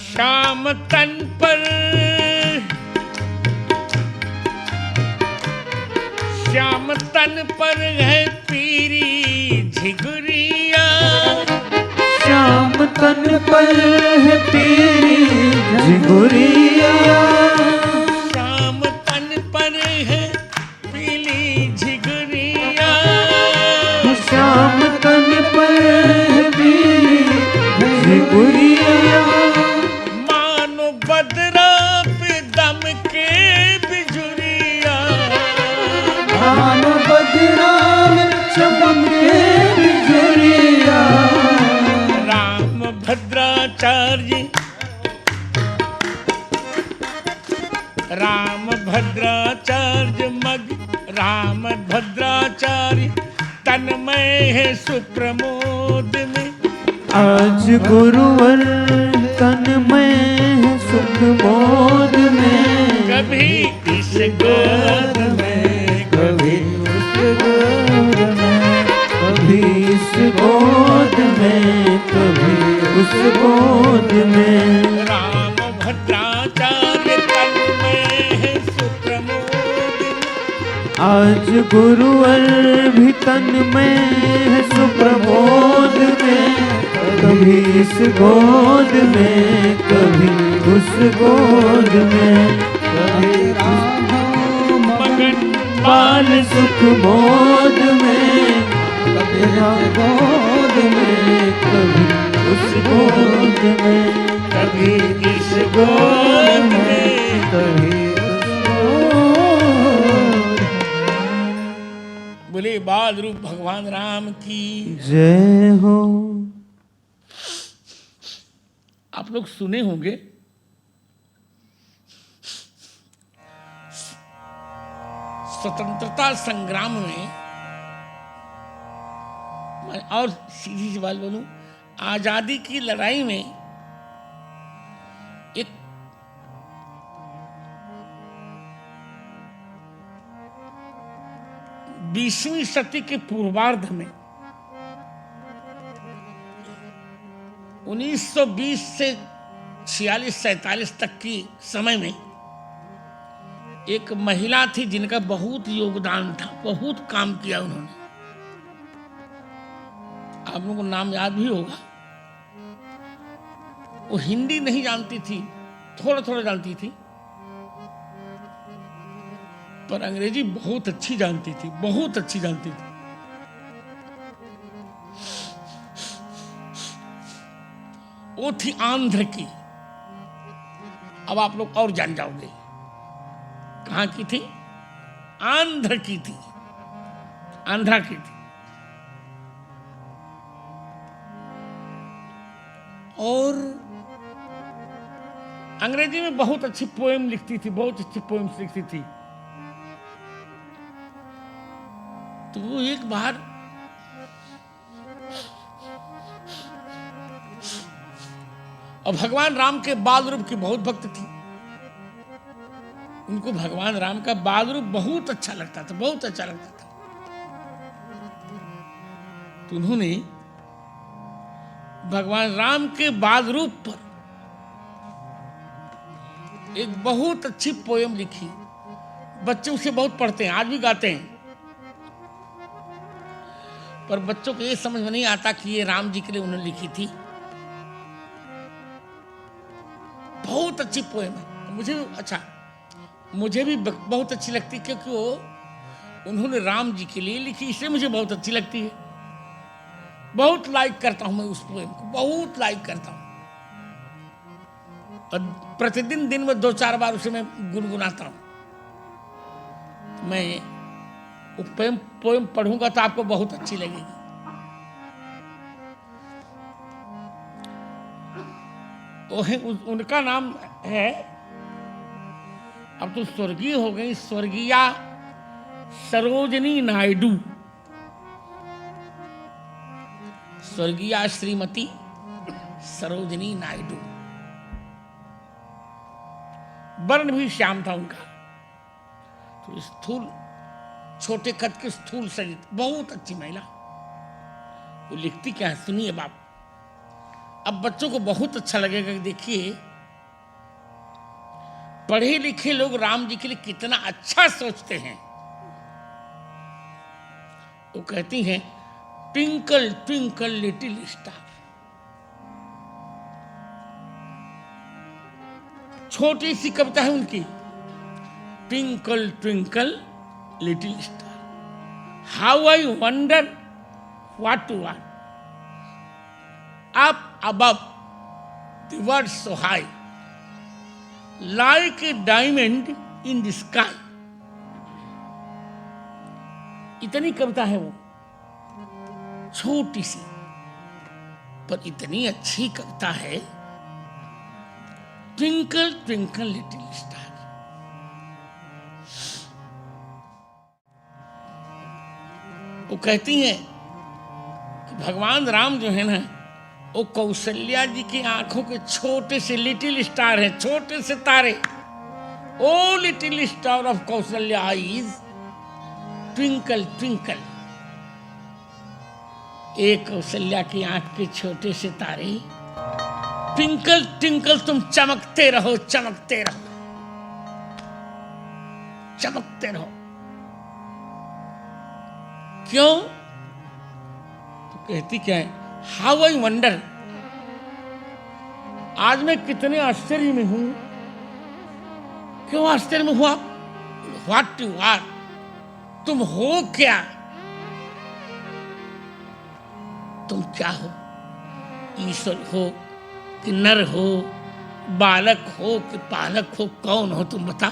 श्याम तन पर, श्याम तन पर है पीरी झिगुरिया। श्याम तन पर है पीरी झिगुरिया। श्याम तन पर है पीली झिगुरिया। श्याम तन पर है पीली झिगुरिया। बिजुरिया, राम भद्राम चमके बिजुरिया, राम भद्राचार्य, राम भद्राचार्य मग, राम भद्राचार्य तन्मय है सुप्रमोद में। आज गुरुवर तन्मय है सुख बोध में, कभी इस गोद में, कभी उस गोद में, कभी इस गोद में, कभी उस गोद में। राम भद्राचार्य तन्मय है सुप्रमोद में। आज गुरुवर भी तन्मय है सुप्रमोद में, कभी इस गोद में, कभी उस गोद में, कभी राम मगन बाल सुख बोध में, कभी राम गोद में, कभी उस गोद में, कभी इस गोद में, कभी उस गोद में। बोले बाल रूप भगवान राम की जय हो। आप लोग सुने होंगे स्वतंत्रता संग्राम में, मैं और सीधी सी बात बोलूं, आजादी की लड़ाई में एक बीसवीं सदी के पूर्वार्ध में 1920 से 46-47 तक की समय में एक महिला थी जिनका बहुत योगदान था, बहुत काम किया उन्होंने। आप लोगों को नाम याद भी होगा। वो हिंदी नहीं जानती थी, थोड़ा थोड़ा जानती थी, पर अंग्रेजी बहुत अच्छी जानती थी, बहुत अच्छी जानती थी। वो थी आंध्र की। अब आप लोग और जान जाओगे कहां की थी। आंध्र की थी, आंध्रा की थी। और अंग्रेजी में बहुत अच्छी पोएम लिखती थी, बहुत अच्छी पोएम्स लिखती थी। तो वो एक बार और भगवान राम के बाल रूप की बहुत भक्त थी। उनको भगवान राम का बाल रूप बहुत अच्छा लगता था, बहुत अच्छा लगता था। तो उन्होंने भगवान राम के बाल रूप पर एक बहुत अच्छी पोयम लिखी। बच्चे उसे बहुत पढ़ते हैं, आज भी गाते हैं, पर बच्चों को ये समझ में नहीं आता कि ये राम जी के लिए उन्होंने लिखी थी। बहुत अच्छी पोएम है। मुझे भी बहुत अच्छी लगती, क्योंकि वो उन्होंने राम जी के लिए लिखी, इसलिए मुझे बहुत अच्छी लगती है। बहुत लाइक करता हूं मैं उस पोएम को, बहुत लाइक करता हूं। और प्रतिदिन दिन में 2-4 बार उसे मैं गुनगुनाता हूं। मैं वो पोएम पढ़ूंगा तो आपको बहुत अच्छी लगेगी। उनका नाम है, अब तो स्वर्गीय हो गई, स्वर्गीय सरोजनी नायडू, स्वर्गीय श्रीमती सरोजनी नायडू। वर्ण भी श्याम था उनका। तो स्थूल, छोटे कद के स्थूल शरीर, बहुत अच्छी महिला। वो लिखती क्या है सुनिए बाप। अब बच्चों को बहुत अच्छा लगेगा कि देखिए पढ़े लिखे लोग राम जी के लिए कितना अच्छा सोचते हैं। वो कहती हैं, ट्विंकल ट्विंकल लिटिल स्टार। छोटी सी कविता है उनकी, twinkle twinkle little star, how I wonder what you are, up above the world so high, like a diamond in the sky. इतनी कविता है वो, छोटी सी, पर इतनी अच्छी कविता है। Twinkle twinkle little star. वो कहती हैं कि भगवान राम जो है ना, वो कौशल्या जी की आंखों के छोटे से लिटिल स्टार है, छोटे से तारे। O little star of Kaushalya eyes, twinkle twinkle. एक कौशल्या की आंख के छोटे से तारे, ट्विंकल ट्विंकल तुम चमकते रहो, चमकते रहो, चमकते रहो। क्यों? तो कहती क्या है, हाउ आई वंडर, आज मैं कितने आश्चर्य में हूं। क्यों आश्चर्य में हुआ? व्हाट यू आर, तुम हो क्या? तुम क्या हो? ईश्वर हो कि नर हो, बालक हो कि पालक हो, कौन हो तुम बता?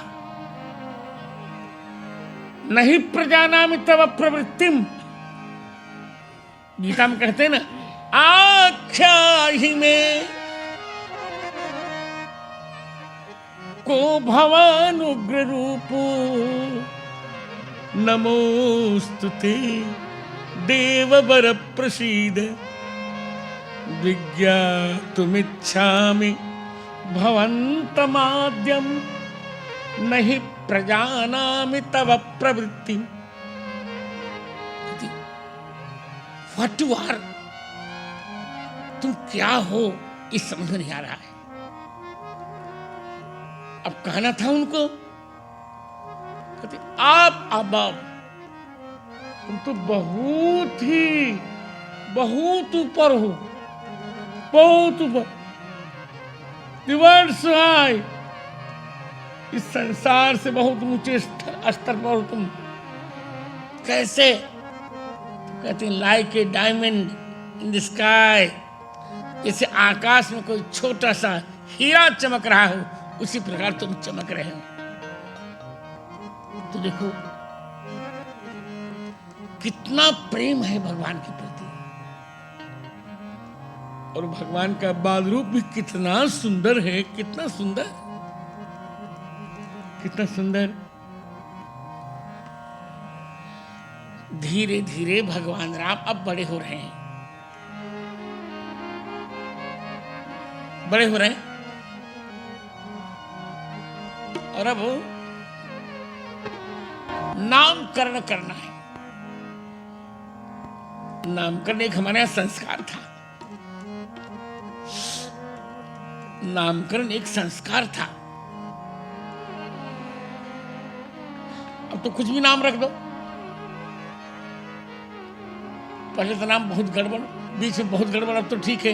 नहीं प्रजानामि तव प्रवृत्तिम, गीता में कहते हैं ना, आख्याहि में को भवान उग्र रूपो, नमोस्तुते देववर प्रसीद, विज्ञातुमिच्छामि भवन्तमाद्यं, नहि प्रजानामि तव प्रवृत्ति। व्हाट यू आर, तुम क्या हो, इस समझ में नहीं आ रहा है। अब कहना था उनको, कहते आप अबव, तुम तो बहुत ही बहुत ऊपर हो, बहुत ऊपर, वर्ल्ड्स हाई, इस संसार से बहुत ऊंचे स्तर पर हो तुम। कैसे? तो कहते हैं like a diamond in the sky, जैसे आकाश में कोई छोटा सा हीरा चमक रहा हो, उसी प्रकार तुम चमक रहे हो। तो देखो कितना प्रेम है भगवान के प्रति, और भगवान का बाल रूप भी कितना सुंदर है, कितना सुंदर, कितना सुंदर। धीरे धीरे भगवान राम अब बड़े हो रहे हैं, बड़े हो रहे हैं, और अब नामकरण करना है। नामकरण एक हमारे यहाँ संस्कार था, नामकरण एक संस्कार था। अब तो कुछ भी नाम रख दो, पहले तो नाम बहुत गड़बड़, बीच में बहुत गड़बड़, अब तो ठीक है,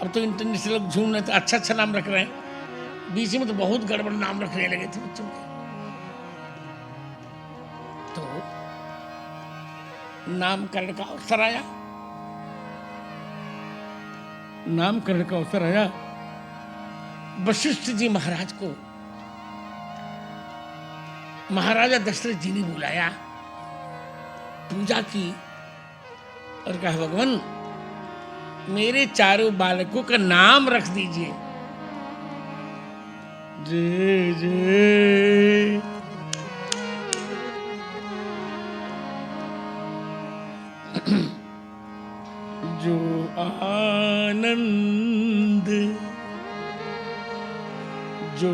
अब तो इंटरनेट से लोग झूम रहे थे, अच्छा अच्छा नाम रख रहे हैं। बीच में तो बहुत गड़बड़ नाम रखने लगे थे बच्चों के। तो नामकरण का अवसर आया, नामकरण का अवसर आया। वशिष्ठ जी महाराज को महाराजा दशरथ जी ने बुलाया, पूजा की और कहा भगवान मेरे चारों बालकों का नाम रख दीजिए। जय जय जो आनंद, जो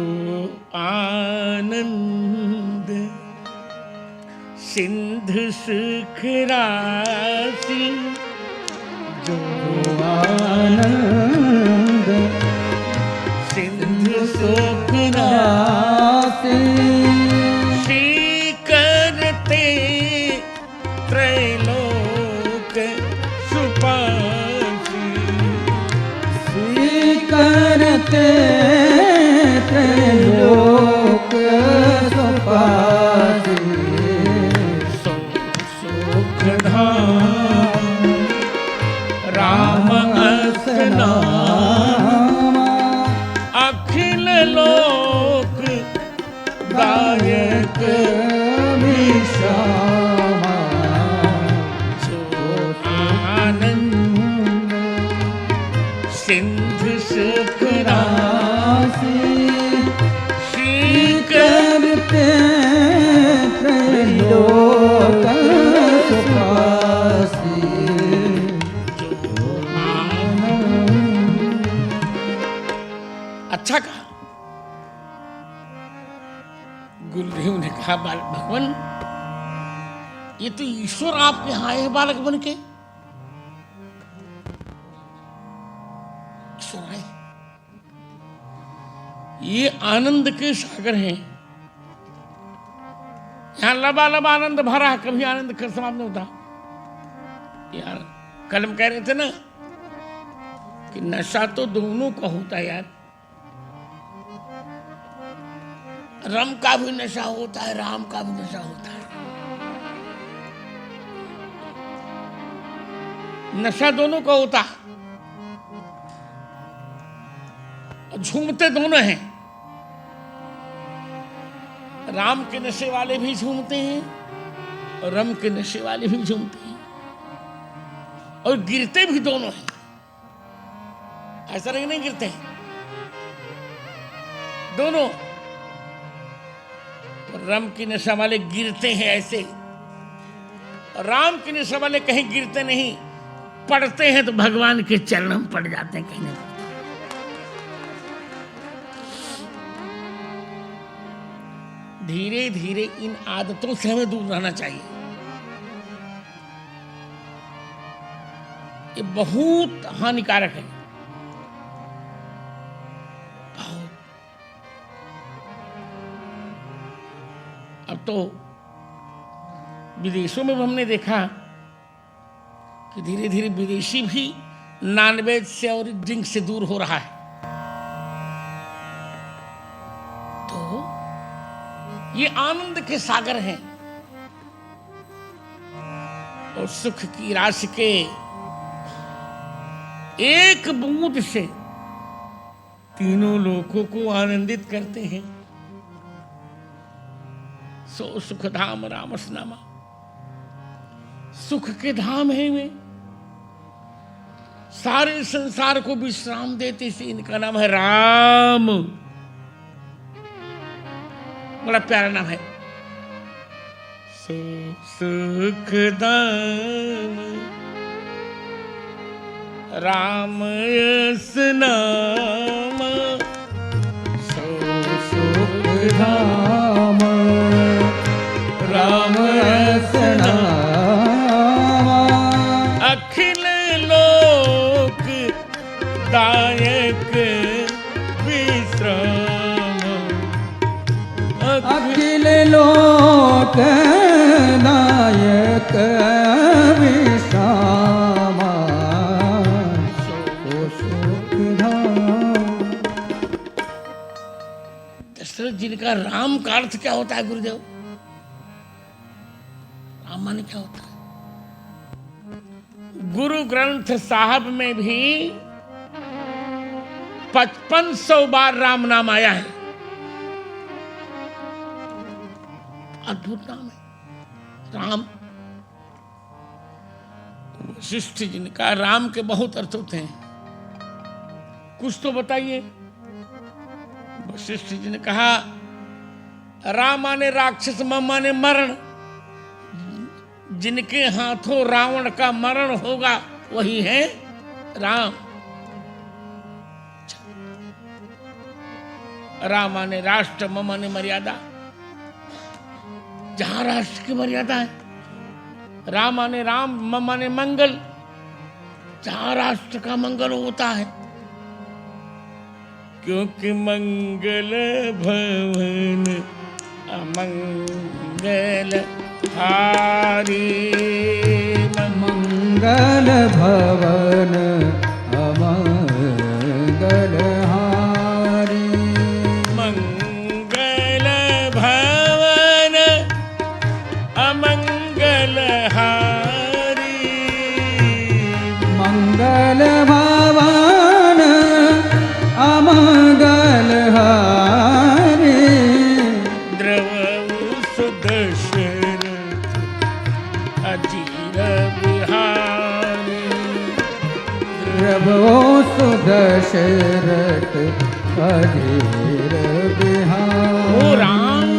आनंद सिंधु सुख राशि, जो आनंद सिंधु सुख राशि, श्री करते त्रैलोक सुपासी, श्री करते त्रैलोक सुपासी, सुख धाम राम असनाम, अखिल लोक कवि श्यामा जो आनंद सिंधु सुख राशि श्री करते त्रैलोक सुखासी अच्छा कहा। गुरुदेव ने कहा बालक भगवान, ये तो ईश्वर आपके यहां आए हैं बालक बन के। ईश्वर आए, ये आनंद के सागर हैं। यहां लबालब आनंद भरा है, कभी आनंद का समाप्त नहीं होता। यार कल हम कह रहे थे ना कि नशा तो दोनों का होता है यार। रम का भी नशा होता है, राम का भी नशा होता है। नशा दोनों का होता है, झूमते दोनों हैं। राम के नशे वाले भी झूमते हैं और रम के नशे वाले भी झूमते हैं, और गिरते भी दोनों हैं। ऐसा नहीं गिरते हैं दोनों। तो रम की नशा वाले गिरते हैं ऐसे, और राम की नशा वाले कहीं गिरते नहीं, पड़ते हैं तो भगवान के चरणों में पड़ जाते हैं कहीं ना कहीं। धीरे धीरे इन आदतों से हमें दूर रहना चाहिए। ये बहुत हानिकारक है, बहुत। अब तो विदेशों में हमने देखा कि धीरे धीरे विदेशी भी नॉनवेज से और ड्रिंक से दूर हो रहा है। तो ये आनंद के सागर हैं, और सुख की राशि के एक बूंद से तीनों लोकों को आनंदित करते हैं। सो सुख धाम रामस नामा, सुख के धाम है वे, सारे संसार को विश्राम देते से इनका नाम है राम। बड़ा प्यारा नाम है। सो सुख धाम राम यस नाम, सो सुख धाम राम यस नाम, अखिल लोक दायक विश्राम, अखिल लोक दायक विश्राम, सो सुख धाम। दशरथ जी का राम का अर्थ क्या होता है गुरुदेव? राम माने क्या होता है? गुरु ग्रंथ साहब में भी 5500 बार राम नाम आया है। अद्भुत नाम है राम। वशिष्ठ जिनका राम के बहुत अर्थ होते हैं, कुछ तो बताइए। वशिष्ठ जी ने कहा राम माने राक्षस, मम माने मरण। जिनके हाथों रावण का मरण होगा वही है राम। राम माने राष्ट्र, मम माने मर्यादा। जहां राष्ट्र की मर्यादा है, राम माने राम, मम माने मंगल। जहां राष्ट्र का मंगल होता है, क्योंकि मंगल भवन अमंगल हारी। मंगल भवन अमंगल हारी, मंगल भवन अमंगल हारी। मंगल भवन अमंगल हारी, द्रवऊ सुदशरथ अजीर बिहारी। प्रभो सुदशरथ अजीर बिहारी। ओ राम,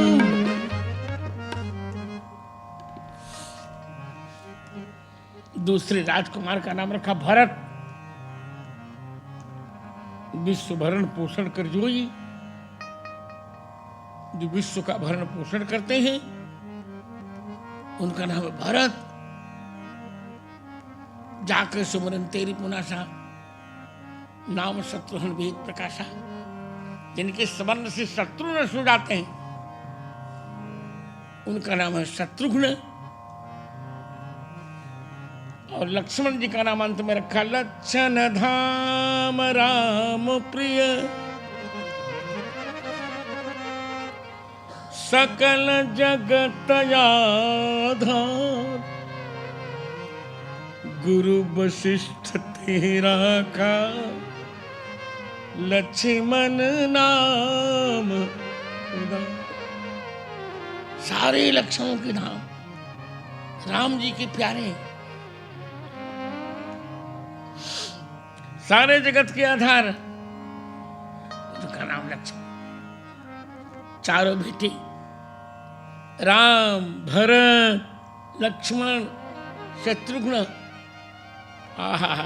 दूसरे राजकुमार का नाम रखा भरत। विश्व भरण पोषण कर जोई, जो विश्व का भरण पोषण करते हैं उनका नाम है भरत। जाकर सुमरन तेरी पुनासा, नाम शत्रुघ्न वेद प्रकाशा। जिनके स्वर्ण से शत्रु नष्ट हो जाते हैं उनका नाम है शत्रुघ्न। और लक्ष्मण जी का नाम अंत में रखा लक्षण धाम राम प्रिय। सकल जगत आधार, गुरु वशिष्ठ तेरा का लक्ष्मण नाम। सारे लक्ष्मणों के नाम राम जी के प्यारे, सारे जगत के आधार, उनका नाम लक्ष्मण। चारों बेटे राम, भरत, लक्ष्मण, शत्रुघ्न। आहा,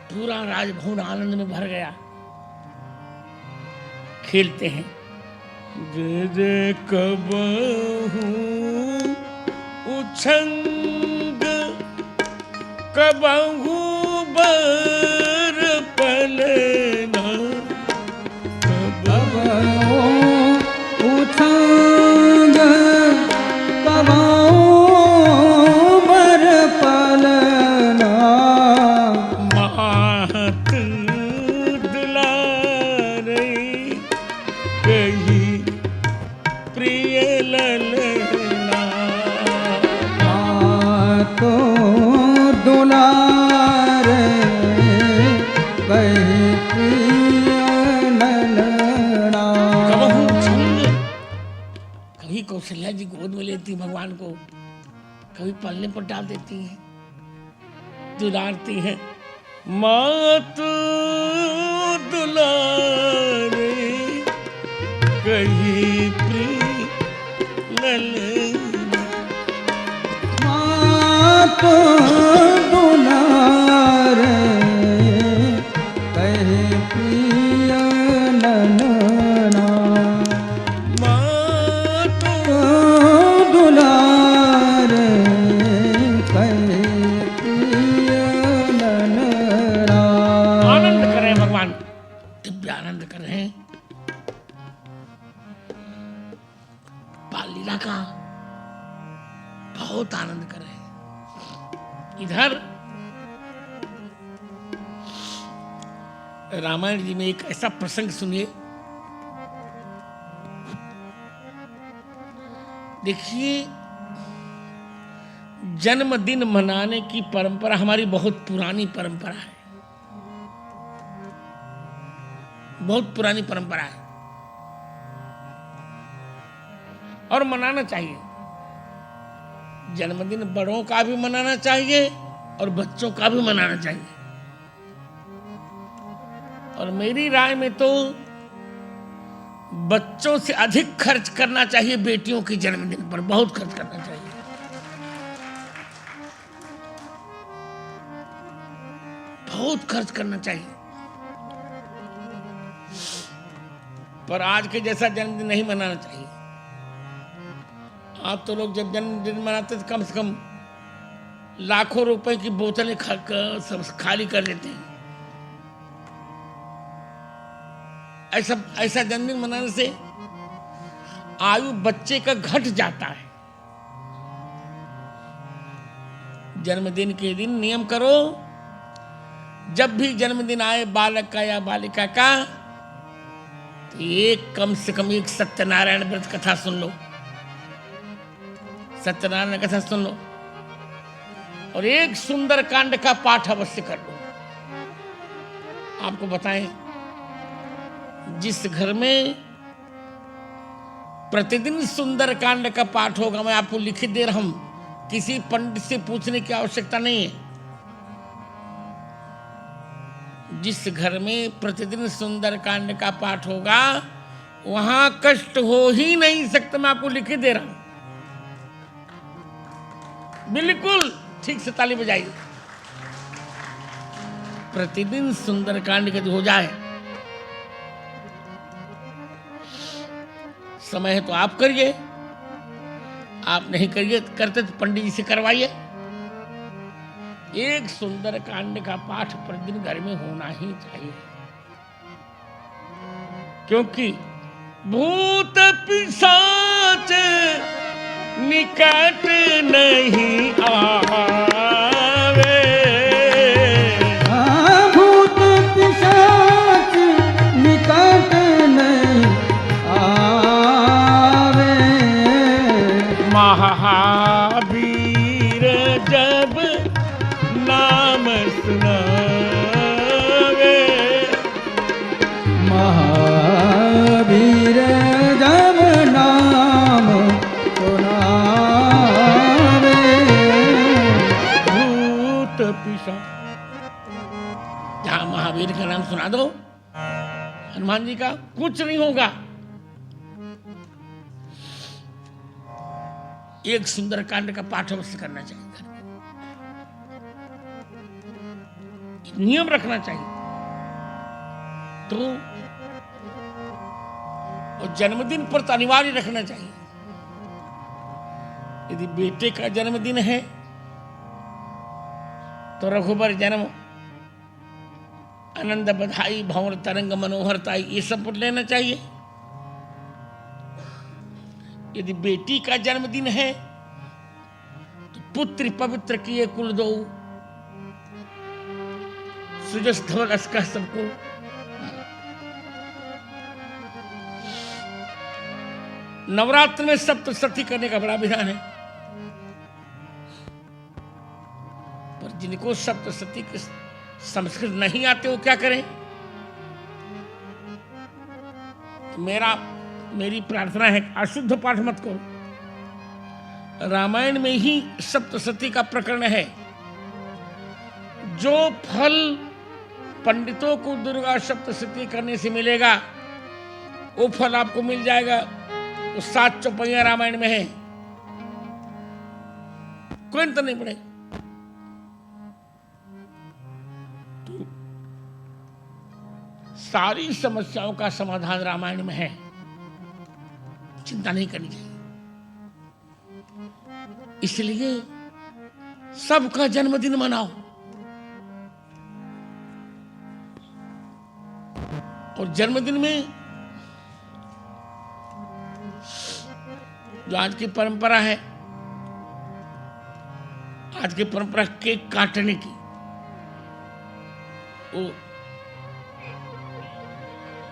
पूरा राजभवन आनंद में भर गया। खेलते हैं जय जय कबहू उछंग, कबहू बर पलना। कबहू उछंग, कबहू बर पलना। मात दुलारे कही प्रिय ललना। मातो दुलारे कही प्रिय ललना। कभी कौशल्या जी गोद में लेती भगवान को, कभी पलने पर डाल देती हैं, दुलारती हैं। मात दुलारे कही प्रिय ललना। मातो दुलारे कही प्रिय ललना। मात दुलारे कही प्रिय ललना। आनंद कर रहे हैं भगवान, दिव्य आनंद कर रहे हैं। बाल लीला का बहुत आनंद कर रहे हैं। इधर रामायण जी में एक ऐसा प्रसंग सुनिए। देखिए, जन्मदिन मनाने की परंपरा हमारी बहुत पुरानी परंपरा है, बहुत पुरानी परंपरा है और मनाना चाहिए। जन्मदिन बड़ों का भी मनाना चाहिए और बच्चों का भी मनाना चाहिए। और मेरी राय में तो बच्चों से अधिक खर्च करना चाहिए बेटियों के जन्मदिन पर, बहुत खर्च करना चाहिए। बहुत खर्च करना चाहिए। पर आज के जैसा जन्मदिन नहीं मनाना चाहिए। आप तो लोग जब जन्मदिन मनाते तो कम से कम लाखों रुपए की बोतलें सब खाली कर देते हैं। ऐसा जन्मदिन मनाने से आयु बच्चे का घट जाता है। जन्मदिन के दिन नियम करो, जब भी जन्मदिन आए बालक का या बालिका का, तो एक कम से कम एक सत्यनारायण व्रत कथा सुन लो, सत्यनारायण कथा सुन लो और एक सुंदर कांड का पाठ अवश्य कर लो। आपको बताएं, जिस घर में प्रतिदिन सुंदर कांड का पाठ होगा। मैं आपको लिखित दे रहा हूं, किसी पंडित से पूछने की आवश्यकता नहीं है। जिस घर में प्रतिदिन सुंदर कांड का पाठ होगा वहां कष्ट हो ही नहीं सकता। मैं आपको लिखित दे रहा हूं, बिल्कुल ठीक से ताली बजाइए। प्रतिदिन सुंदरकांड यदि हो जाए, समय है तो आप करिए, आप नहीं करिए करते तो पंडित जी से करवाइए। एक सुंदरकांड का पाठ प्रतिदिन घर में होना ही चाहिए, क्योंकि भूत पिशाच निकट नहीं आवे। भूत पिशाच निकट नहीं आवे। महावीर जब नाम सुनावे, महावीर जब नाम सुनावे। भूत पिशाच, जहां महावीर का नाम सुना दो, हनुमान जी का, कुछ नहीं होगा। एक सुंदर कांड का पाठ अवश्य करना चाहिए, नियम रखना चाहिए। तो और जन्मदिन पर तो अनिवार्य रखना चाहिए। यदि बेटे का जन्मदिन है तो रघुबर जन्म, आनंद बधाई, भंवर तरंग मनोहरताई, ये सब पढ़ लेना चाहिए। यदि बेटी का जन्मदिन है तो पुत्र पवित्र किए कुल दो, सुजस धवल अस्का सबको। नवरात्र में सप्तशती करने का बड़ा विधान है, पर जिनको सप्तशती के संस्कृत नहीं आते वो क्या करें? तो मेरी प्रार्थना है, अशुद्ध पाठ मत करो। रामायण में ही सप्तशती का प्रकरण है। जो फल पंडितों को दुर्गा सप्तशती करने से मिलेगा वो फल आपको मिल जाएगा। वो 7 चौपाइयां रामायण में है, कोई अंतर नहीं पड़ेगा। तो सारी समस्याओं का समाधान रामायण में है, चिंता नहीं करनी चाहिए। इसलिए सबका जन्मदिन मनाओ, और जन्मदिन में जो आज की परंपरा है, आज की परंपरा केक काटने की,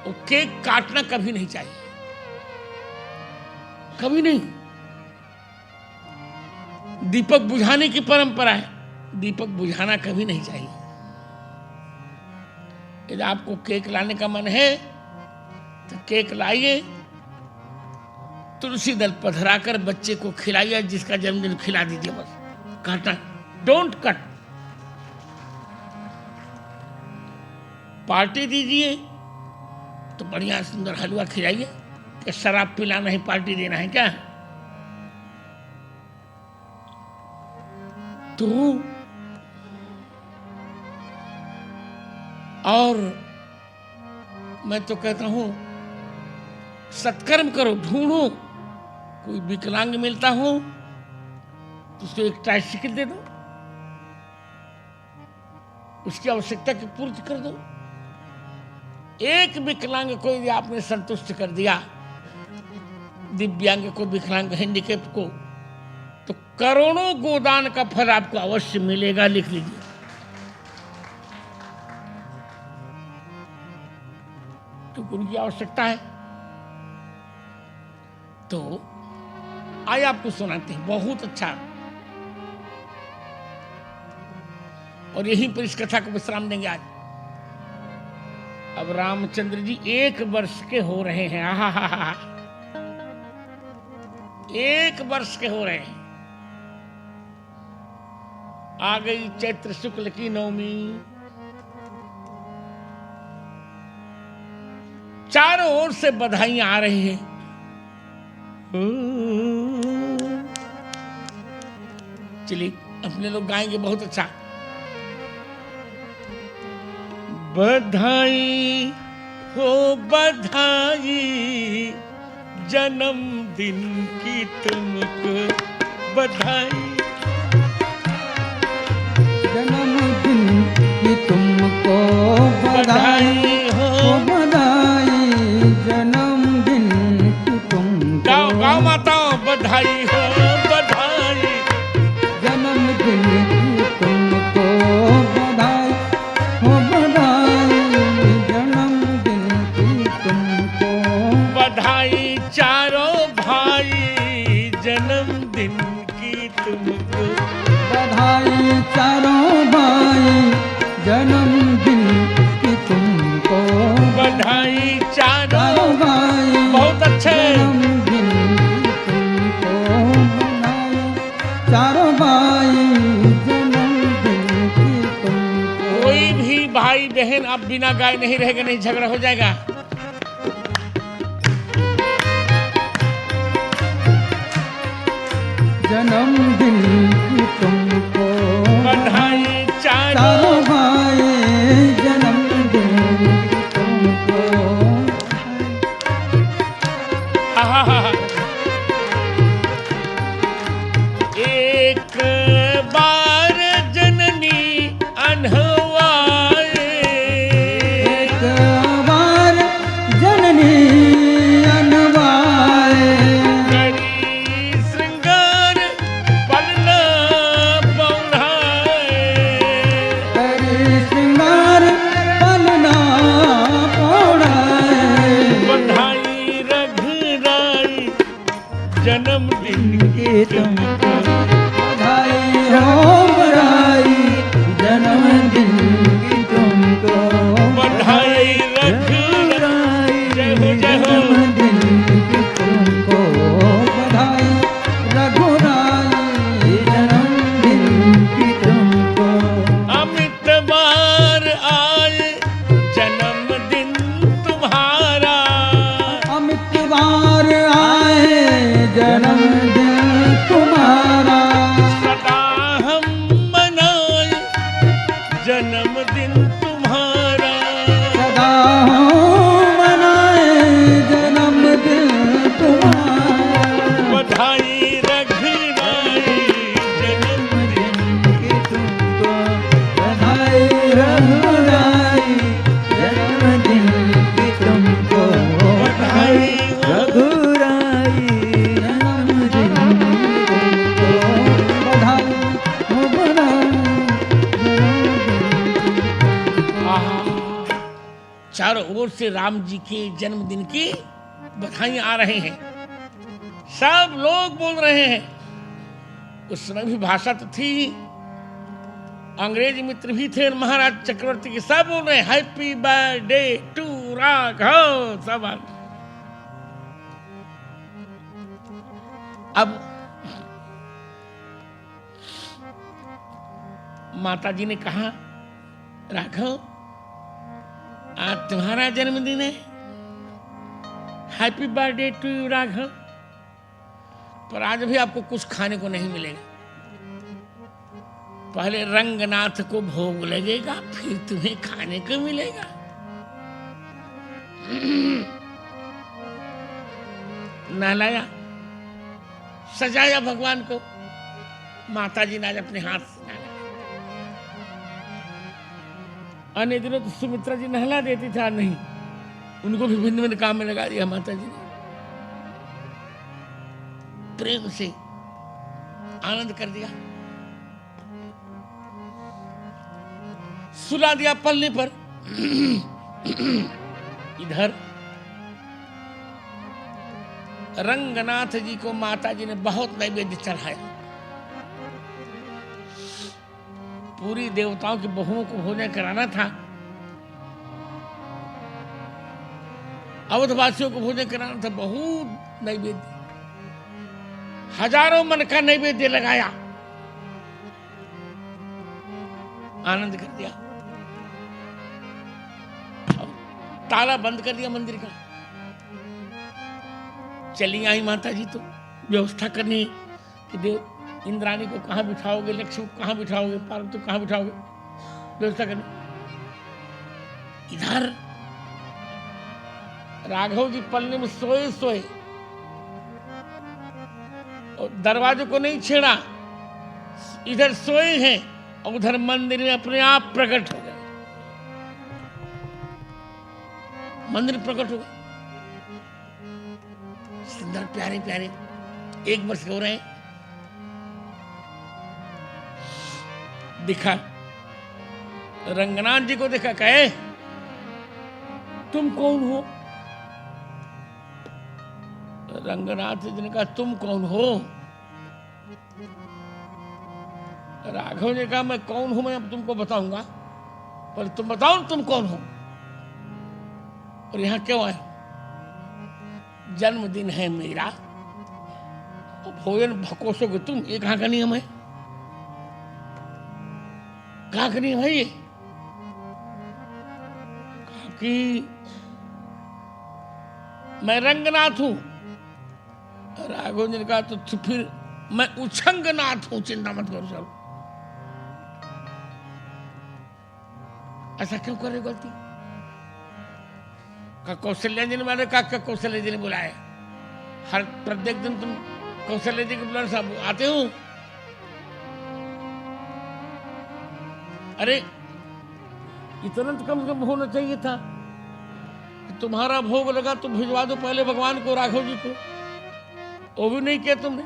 वो केक काटना कभी नहीं चाहिए, कभी नहीं। दीपक बुझाने की परंपरा है, दीपक बुझाना कभी नहीं चाहिए। यदि आपको केक लाने का मन है तो केक लाइए, तुलसी दल पधराकर बच्चे को खिलाइए, जिसका जन्मदिन खिला दीजिए, बस। काटना, डोंट कट। पार्टी दीजिए तो बढ़िया सुंदर हलवा खिलाइए। कि शराब पिलाना है, पार्टी देना है क्या? तो और मैं तो कहता हूं सत्कर्म करो, ढूंढो। कोई विकलांग मिलता हो तो उसको एक ट्राइसिकल दे दो, उसकी आवश्यकता की पूर्ति कर दो। एक विकलांग को यदि आपने संतुष्ट कर दिया, दिव्यांग को, विकलांग, हैंडीकैप को, तो करोड़ों गोदान का फल आपको अवश्य मिलेगा। लिख लीजिए। तो उनकी आवश्यकता है। तो आइए आपको सुनाते हैं, बहुत अच्छा। और यहीं पर इस कथा को विश्राम देंगे आज। अब रामचंद्र जी 1 वर्ष के हो रहे हैं। 1 वर्ष के हो रहे हैं। आ गई चैत्र शुक्ल की नवमी, चारों ओर से बधाइयां आ रही हैं। चलिए अपने लोग गाएंगे बहुत अच्छा। बधाई हो बधाई जन्मदिन की तुमको बधाई, जन्मदिन की तुमको बधाई हो, बधाई जन्मदिन की तुमको। गाओ गाओ माताओं, बधाई हो बधाई जन्मदिन की तुमको बधाई हो, बधाई जन्मदिन की तुमको। बधाई चारों भाई जन्मदिन की तुमको, बधाई चारों भाई जन्मदिन की तुमको। बधाई चारों चारों भाई बहुत अच्छे। जन्मदिन की तुमको बधाई, चारों भाई जन्मदिन की तुमको। कोई भी भाई बहन अब बिना गाए नहीं रहेगा, नहीं झगड़ा हो जाएगा। जन्मदिन की तुमको बधाई चारों चारों भाई जन्मदिन की तुमको। आहा। एक बार जननी अनहवाए, एक बार जननी अनवाए, करी श्रृंगार पलना पौधाए, हरि श्रृंगार पलना पौड़ाए। बधाई रघुराई जन्मदिन की तुमको, बधाई हो बधाई जन्मदिन की तुमको। बधाई रघुराई जय हो जय हो। जन्मदिन की तुमको बधाई, रघुराई जन्मदिन की तुमको। अमित बार आए जन्मदिन तुम्हारा, अमित बार आए जन्मदिन तुम्हारा। सदा हम मनाए जन्मदिन तुम्हारा, सदा हम मनाए जन्मदिन तुम्हारा। बधाई रघुराई जन्मदिन की तुमको बधाई, रघुराई जन्मदिन की तुमको बधाई, रघुराई जन्मदिन की तुमको बधाई हो, बधाई आहा। चारों ओर से राम जी के जन्मदिन की बधाई आ रहे हैं, सब लोग बोल रहे हैं। उस समय भी भाषा तो थी, अंग्रेज मित्र भी थे, महाराज चक्रवर्ती के, सब बोल रहे हैं हैप्पी बर्थडे टू राघव, सब आ- अब माता जी ने कहा, राघव आज तुम्हारा जन्मदिन है, happy birthday to you Raghav, पर आज भी आपको कुछ खाने को नहीं मिलेगा। पहले रंगनाथ को भोग लगेगा, फिर तुम्हें खाने को मिलेगा। नहलाया, सजाया भगवान को, माता जी ने आज अपने हाथ से नहलाया। अन्य दिनों तो सुमित्रा जी नहला देती थी, आज नहीं, उनको भी भिन्न भिन्न काम में लगा दिया माता जी ने। प्रेम से आनंद कर दिया, सुला दिया पल्ले पर। इधर रंगनाथ जी को माता जी ने बहुत नैवेद्य चढ़ाया। पूरी देवताओं की बहुओं को भोजन कराना था, अवधवासियों को भोजन कराना था, बहुत नैवेद्य। हजारों मन का नैवेद्य लगाया, आनंद कर दिया, ताला बंद कर दिया मंदिर का। चली आई माता जी तो व्यवस्था करनी कि देव इंद्राणी को कहाँ बिठाओगे, लक्ष्मी को कहाँ बिठाओगे, पार्वती को कहाँ बिठाओगे, व्यवस्था करनी। इधर राघव जी पल्ले में सोए सोए और दरवाजे को नहीं छेड़ा, इधर सोए हैं और उधर मंदिर में अपने आप प्रकट हो गए, मंदिर प्रकट हो गए, सुंदर प्यारे प्यारे 1 वर्ष हो रहे हैं। दिखा रंगनाथ जी को, देखा, कहे तुम कौन हो? रंगनाथ जी ने कहा तुम कौन हो? राघव ने कहा मैं कौन हूं मैं अब तुमको बताऊंगा, पर तुम बताओ तुम कौन हो और यहां क्यों आए? जन्मदिन है मेरा और भोजन भकोसोगे तुम, ये कहां का नियम है? कहां का नियम है ये? कि मैं रंगनाथ हूं। राघव ने कहा तो फिर मैं उछंगनाथ हूं, चिंता मत करो चलो। ऐसा क्यों करे गलती? कौशल्या जी ने, मैंने कहा कौशल्या जी ने बुलाया, हर प्रत्येक दिन तुम कौशल्या जी के बुलाने साहब आते हो? अरे इतना तो कम से कम होना चाहिए था कि तुम्हारा भोग लगा तो भिजवा दो पहले भगवान को, राघव जी को, वो भी नहीं किया तुमने।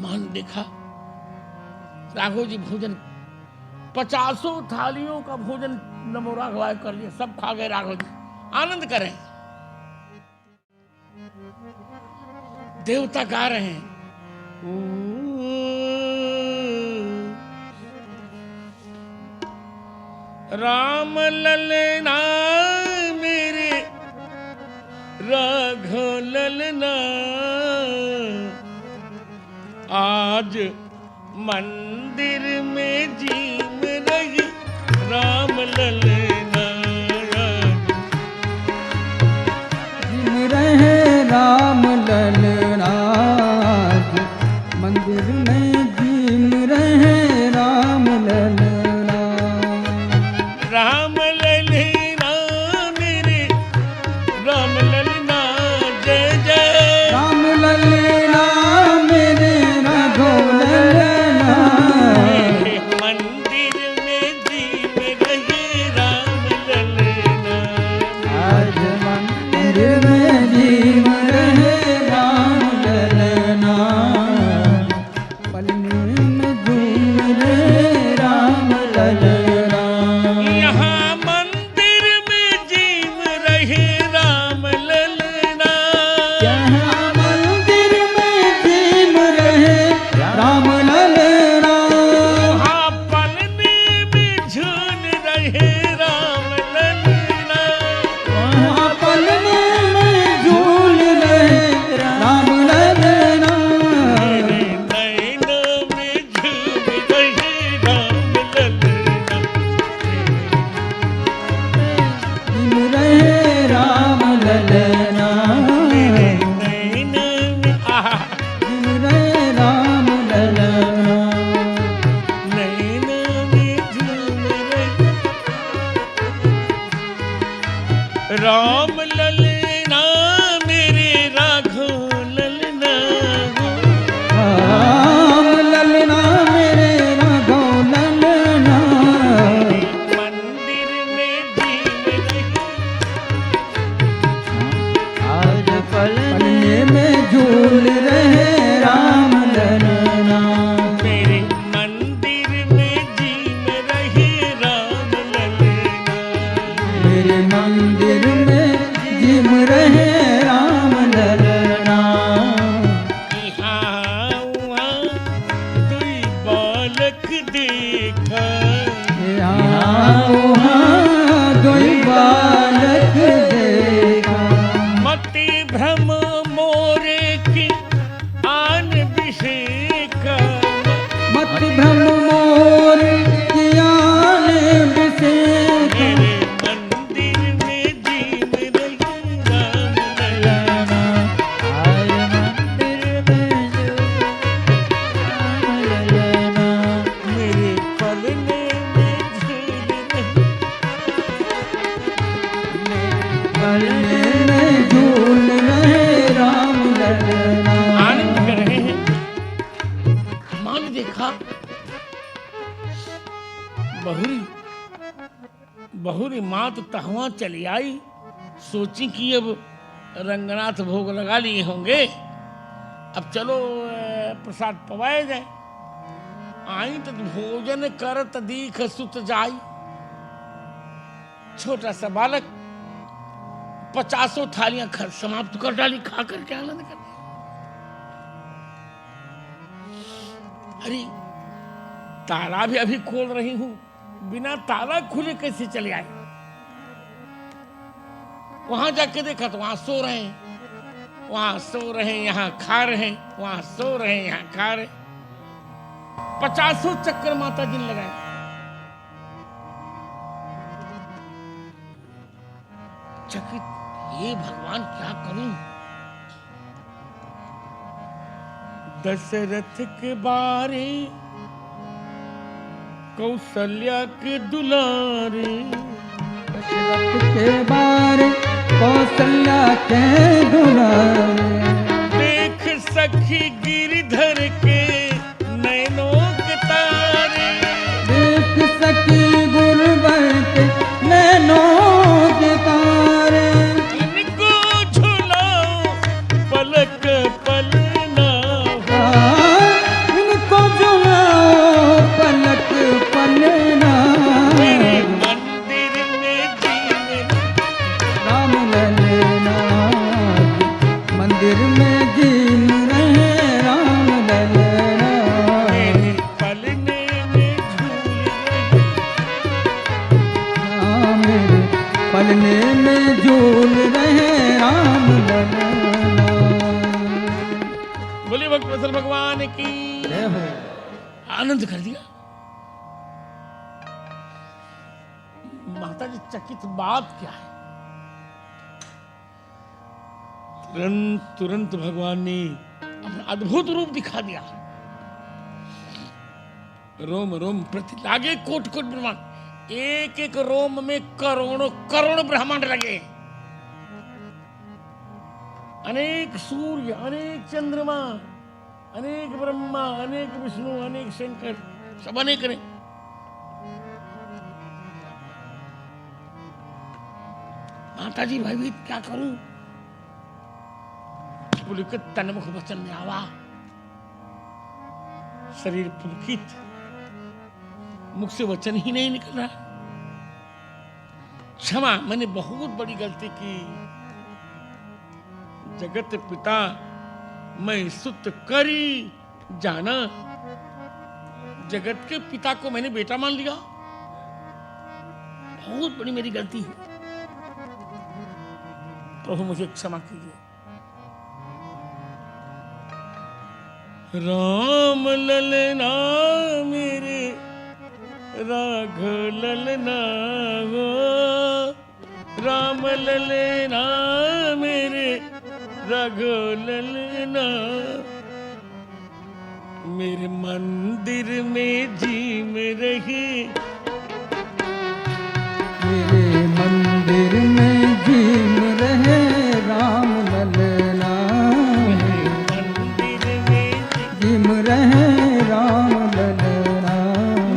मान देखा राघव जी भोजन 50 थालियों का भोजन नमो राघवाय कर लिया, सब खा गए राघव जी, आनंद कर रहे हैं। देवता गा रहे हैं, राम ललना मेरे राघव ललना, आज मंदिर में जीम रही राम ललना, जिम रहे राम ललना, मंदिर में जिम रहे राम ललना, राम ललना मेरे राम ललना, जय जय राम ललना मेरे राघव ललना, मंदिर में जीव रहे राम बहुरी बहुरी माँ तो तहवा चली आई, सोची कि अब रंगनाथ भोग लगा लिए होंगे, अब चलो प्रसाद पवाया जाए। आई तो भोजन करत दीख सुत जाई। छोटा सा बालक 50 थालियां समाप्त कर डाली, खा करके आनंद कर दिया। अरे ताला भी अभी खोल रही हूं, बिना ताला खुले कैसे चले आए? वहां जाके देखा तो वहां सो रहे हैं, वहां सो रहे हैं, यहां खा रहे हैं, वहां सो रहे हैं, यहां खा रहे। 50 चक्कर माता जी ने लगाए। चकित, हे भगवान क्या करूं? दशरथ के बारे कौशल्या के दुलारे, दशरथ के बारे कौशल्या के दुलारे, देख सखी गिरधर के नैनों के तारे, देख सखी गुरुवर के नैनों के तारे, इनको झुलाओ पलक पलना, इनको झुलाओ पलक पलना, मेरे मंदिर में जीने राम ललना, मंदिर में जीन रहे राम ललना, मेरे पलने में झूल रहे, मेरे पलने में झूल रहे राम ललना। बोले भक्त वत्सल भगवान की। जय हो। आनंद कर दिया। माता जी चकित, बात क्या है? तुरंत तुरंत भगवान ने अपना अद्भुत रूप दिखा दिया। रोम रोम प्रति लागे कोट कोट ब्रह्मांड, एक एक रोम में करोड़ों करोड़ ब्रह्मांड लगे। अनेक सूर्य, अनेक चंद्रमा, अनेक ब्रह्मा, अनेक विष्णु, अनेक शंकर, सब अनेक ने। माता जी भयभीत, क्या करूं? पुलकित तन्मुख वचन में आवा, शरीर पुलकित, मुख से वचन ही नहीं निकल रहा। क्षमा, मैंने बहुत बड़ी गलती की। जगत पिता मैं सुत करी जाना, जगत के पिता को मैंने बेटा मान लिया, बहुत बड़ी मेरी गलती है। प्रभु मुझे क्षमा कीजिए। राम ललना मेरे राघव ललना हो, राम ललना मेरे राघव ललना, मेरे मंदिर में जीम रही, मेरे मंदिर में जीम रहे राम ललना, मंदिर में जीम रहे राम ललना,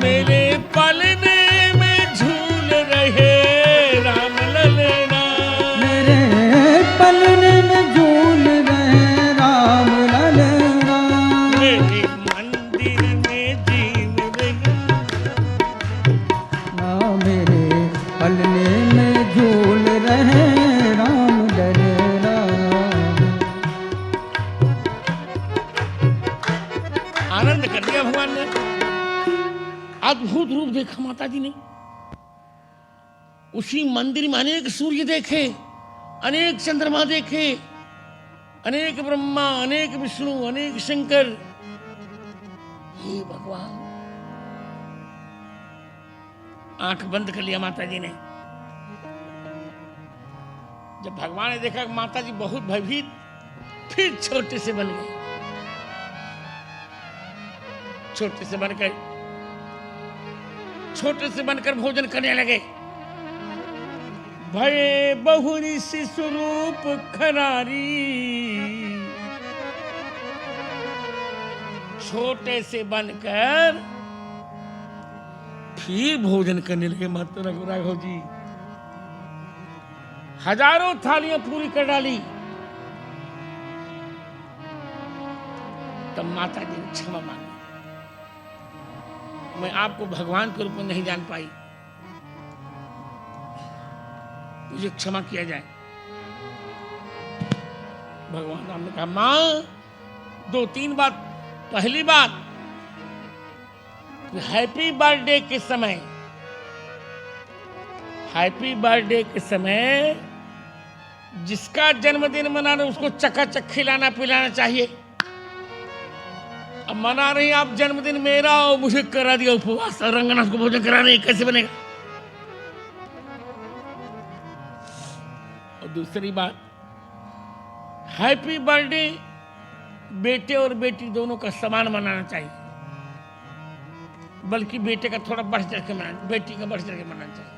मेरे पलने में झूल रहे राम ललना, मेरे पलने में झूल रहे राम ललना, मेरे मंदिर में जीम रहे, ना मेरे पलने में झूल रहे राम ललना। आनंद कर दिया भगवान ने। अद्भुत रूप देखा माता जी ने। उसी मंदिर में अनेक सूर्य देखे, अनेक चंद्रमा देखे, अनेक ब्रह्मा, अनेक विष्णु, अनेक शंकर। हे भगवान, आंख बंद कर लिया माता जी ने। जब भगवान ने देखा कि माता जी बहुत भयभीत, फिर छोटे से बन गए। छोटे से बनकर भोजन करने लगे। भये बहुरी सी स्वरूप खरारी, छोटे से बनकर फिर भोजन करने लगे महतो राघव जी। हजारों थालियां पूरी कर डाली। तब माता जी ने क्षमा मांगी, मैं आपको भगवान के रूप में नहीं जान पाई, मुझे क्षमा किया जाए। भगवान राम ने कहा, मां 2-3 बात। पहली बात, हैप्पी बर्थडे के समय जिसका जन्मदिन मनाना उसको चकाचक खिलाना पिलाना चाहिए। अब मना रही आप जन्मदिन मेरा और मुझे करा दिया उपवास और रंगनाथ को भोजन कराना, ये कैसे बनेगा? और दूसरी बात, हैप्पी बर्थडे बेटे और बेटी दोनों का समान मनाना चाहिए, बल्कि बेटे का थोड़ा बढ़ चढ़ के मनाना, बेटी का बढ़ चढ़ के मनाना चाहिए।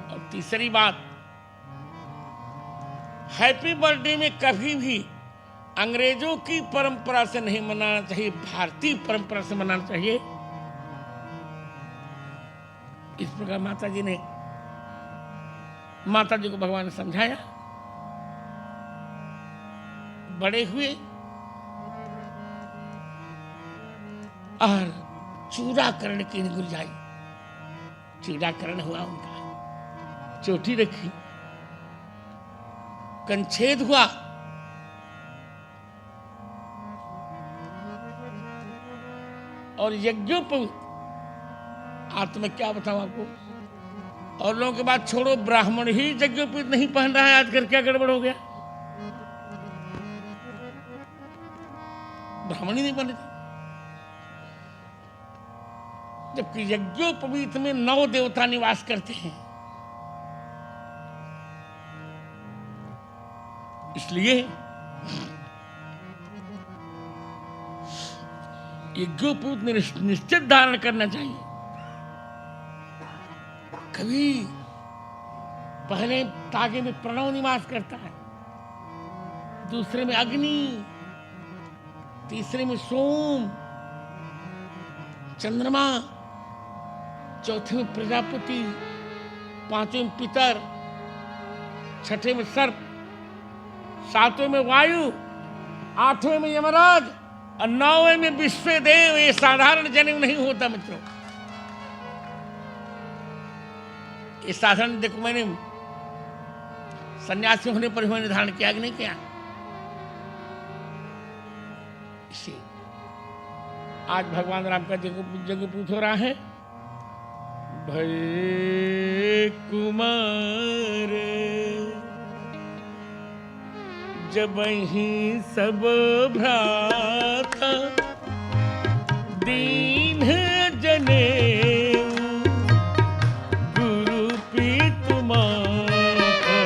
और तीसरी बात, हैप्पी बर्थडे में कभी भी अंग्रेजों की परंपरा से नहीं मनाना चाहिए, भारतीय परंपरा से मनाना चाहिए। इस प्रकार माता जी को भगवान ने समझाया। बड़े हुए और चूड़ाकरण की गुरजाई, चूड़ाकरण हुआ उनका, चोटी रखी, कंछेद हुआ, और यज्ञोपवीत। आज तो मैं क्या बताऊं आपको, और लोगों के बात छोड़ो, ब्राह्मण ही यज्ञोपवीत नहीं पहन रहा है आजकल, क्या गड़बड़ हो गया? ब्राह्मण ही नहीं पहने, जबकि यज्ञोपवीत में 9 देवता निवास करते हैं। इसलिए यज्ञोपवीत निश्चित धारण करना चाहिए। कभी पहले तागे में प्रणव निवास करता है, दूसरे में अग्नि, तीसरे में सोम, चंद्रमा, चौथे में प्रजापति, पांचवें में पितर, छठे में सर्प, सातवें में वायु, आठवें में यमराज और 9वें में विश्वदेव। ये साधारण जनेऊ नहीं होता मित्रों। ये साधारण, देखो मैंने सन्यासी होने पर मैंने धारण किया कि नहीं किया। इसे आज भगवान राम का यज्ञोपवीत हो रहा है। भय कुमार जबहि सब भ्राता दीन जनेऊ गुरु पितु माता।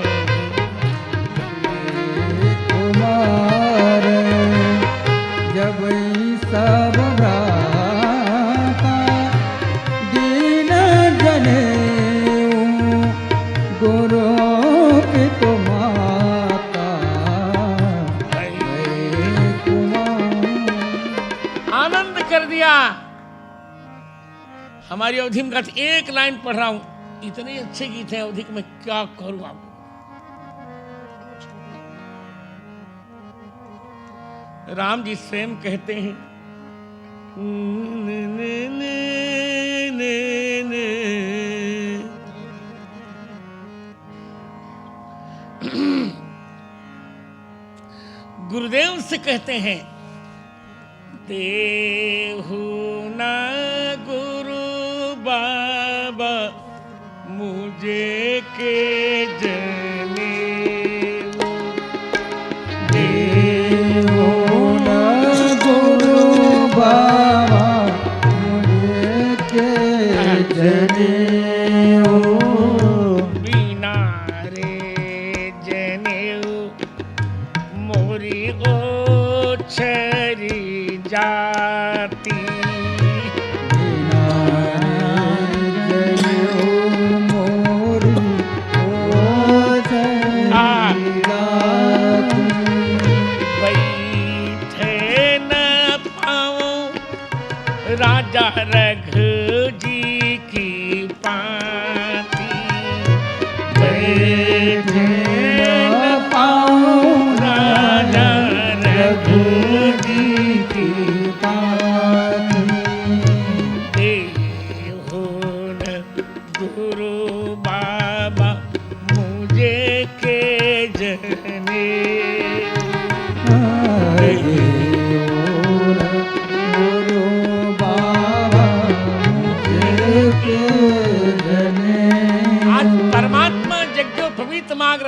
कुमार जबहि सब भ्राता दीन जनेऊ गुरु पितु माता। आनंद कर दिया। हमारी अवधि में एक लाइन पढ़ रहा हूं, इतने अच्छे गीत हैं अवधि, में क्या करूं आपको। राम जी स्वयं कहते हैं, गुरुदेव से कहते हैं, देहु न गुरु बाबा मुझे के जने। देहु न गुरु बाबा मुझे के जनेऊ। बिना रे जनेऊ मोरी ओछरी जाती। बिना जनेऊ मोरी ओछरी जाती। बैठे न पाऊं राजा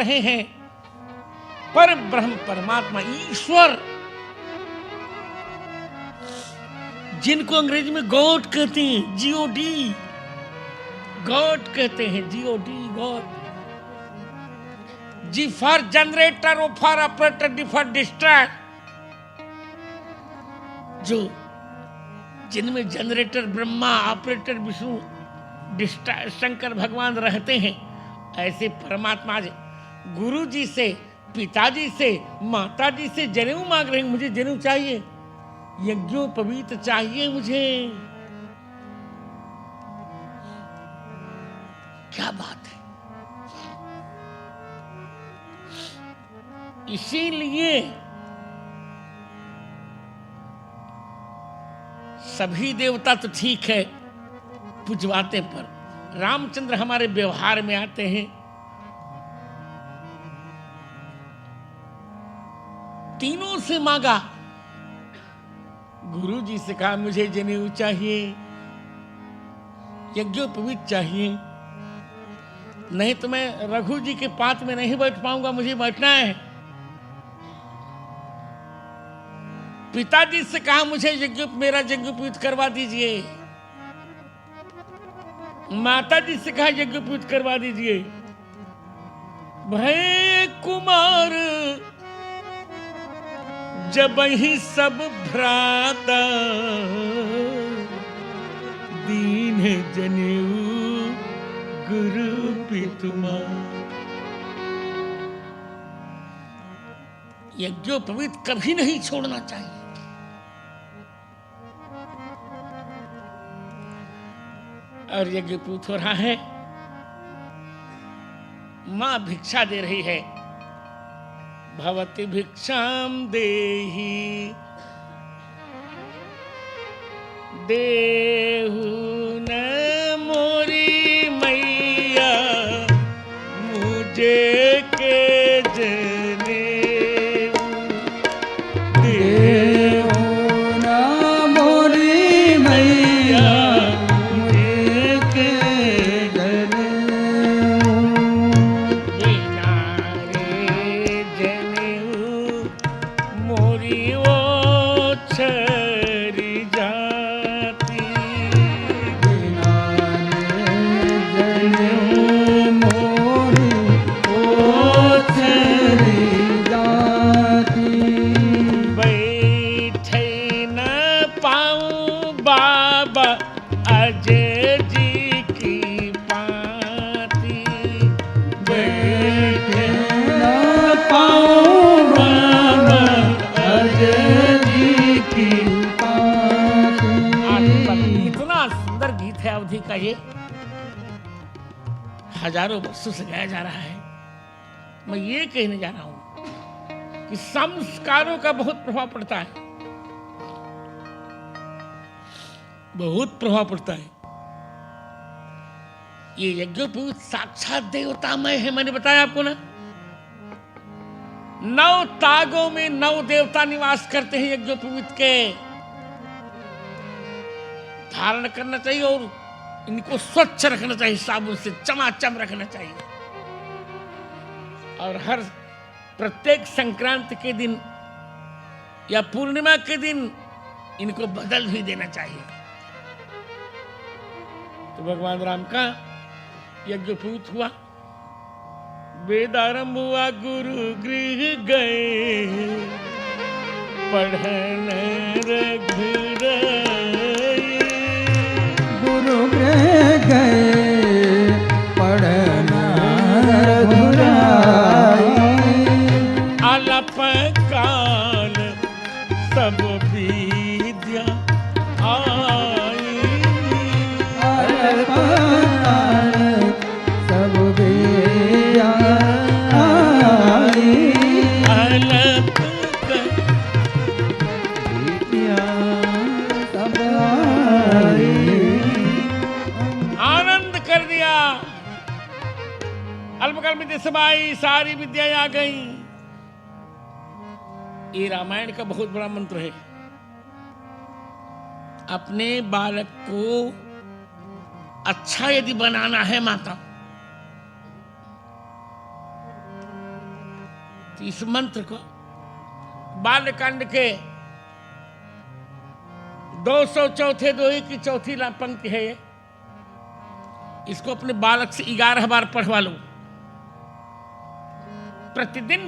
रहे हैं पर ब्रह्म परमात्मा ईश्वर, जिनको अंग्रेजी में गॉड कहते हैं, जीओडी, गॉड कहते हैं, G O D, God. G for generator, O for operator, D for destroy. जो जिनमें generator Brahma, operator Vishnu, destroy Shankar भगवान रहते हैं, ऐसे परमात्मा गुरु जी से, पिताजी से, माताजी से जनेऊ मांग रहे हैं। मुझे जनेऊ चाहिए, यज्ञोपवीत चाहिए मुझे। क्या बात है। इसीलिए सभी देवता तो ठीक है पूजवाते, पर रामचंद्र हमारे व्यवहार में आते हैं। तीनों से मांगा, गुरु जी से कहा मुझे जनेऊ चाहिए, यज्ञोपवीत चाहिए, नहीं तो मैं रघु जी के पात में नहीं बैठ पाऊंगा, मुझे बैठना है। पिताजी से कहा मुझे मेरा यज्ञोपवीत करवा दीजिए, माता जी से कहा यज्ञोपवीत करवा दीजिए। भय कुमार जब ही सब भ्राता, दीन जनेऊ गुरु पितुमा। यज्ञोपवीत कभी नहीं छोड़ना चाहिए। और यज्ञोपवीत हो रहा है, मां भिक्षा दे रही है। भवति भिक्षाम देहि देहु न मोरी मैया, मुझे के जनेऊ देहु न मोरी मैया, मुझे के जनेऊ। बिना रे जनेऊ मोरी वो छरी जाती, बिना जनेऊ मोरी ओ छरी जाती। बैठे न पाऊं बाबा अजय जी की पाती, बैठे न पाऊं बाबा अजय जी की पाती। इतना सुंदर गीत है अवधि का, ये हजारों वर्षों से गाया जा रहा है। मैं ये कहने जा रहा हूं कि संस्कारों का बहुत प्रभाव पड़ता है, बहुत प्रभाव पड़ता है। ये यज्ञोपवीत साक्षात देवतामय है, मैंने बताया आपको ना। 9 तागों में 9 देवता निवास करते हैं यज्ञोपवीत के। धारण करना चाहिए और इनको स्वच्छ रखना चाहिए, साबुन से चमाचम रखना चाहिए। और हर प्रत्येक संक्रांति के दिन या पूर्णिमा के दिन इनको बदल भी देना चाहिए। तो भगवान राम का यज्ञोपवीत हुआ, वेद आरंभ हुआ, गुरु गृह गए, पढ़न रघुराई। गुरु गृह गए, पढ़ना रघुराई। अलप काल सब विद्या आई, अलप काल सब विद्या आई। अलप विद्या सब आई। आनंद कर दिया। अल्पकाल में सब आई, सारी विद्याएं आ गई। ये रामायण का बहुत बड़ा मंत्र है। अपने बालक को अच्छा यदि बनाना है माता, तो इस मंत्र को बालकांड के 204 दोहे की चौथी पंक्ति है ये। इसको अपने बालक से 11 बार पढ़वा लो प्रतिदिन।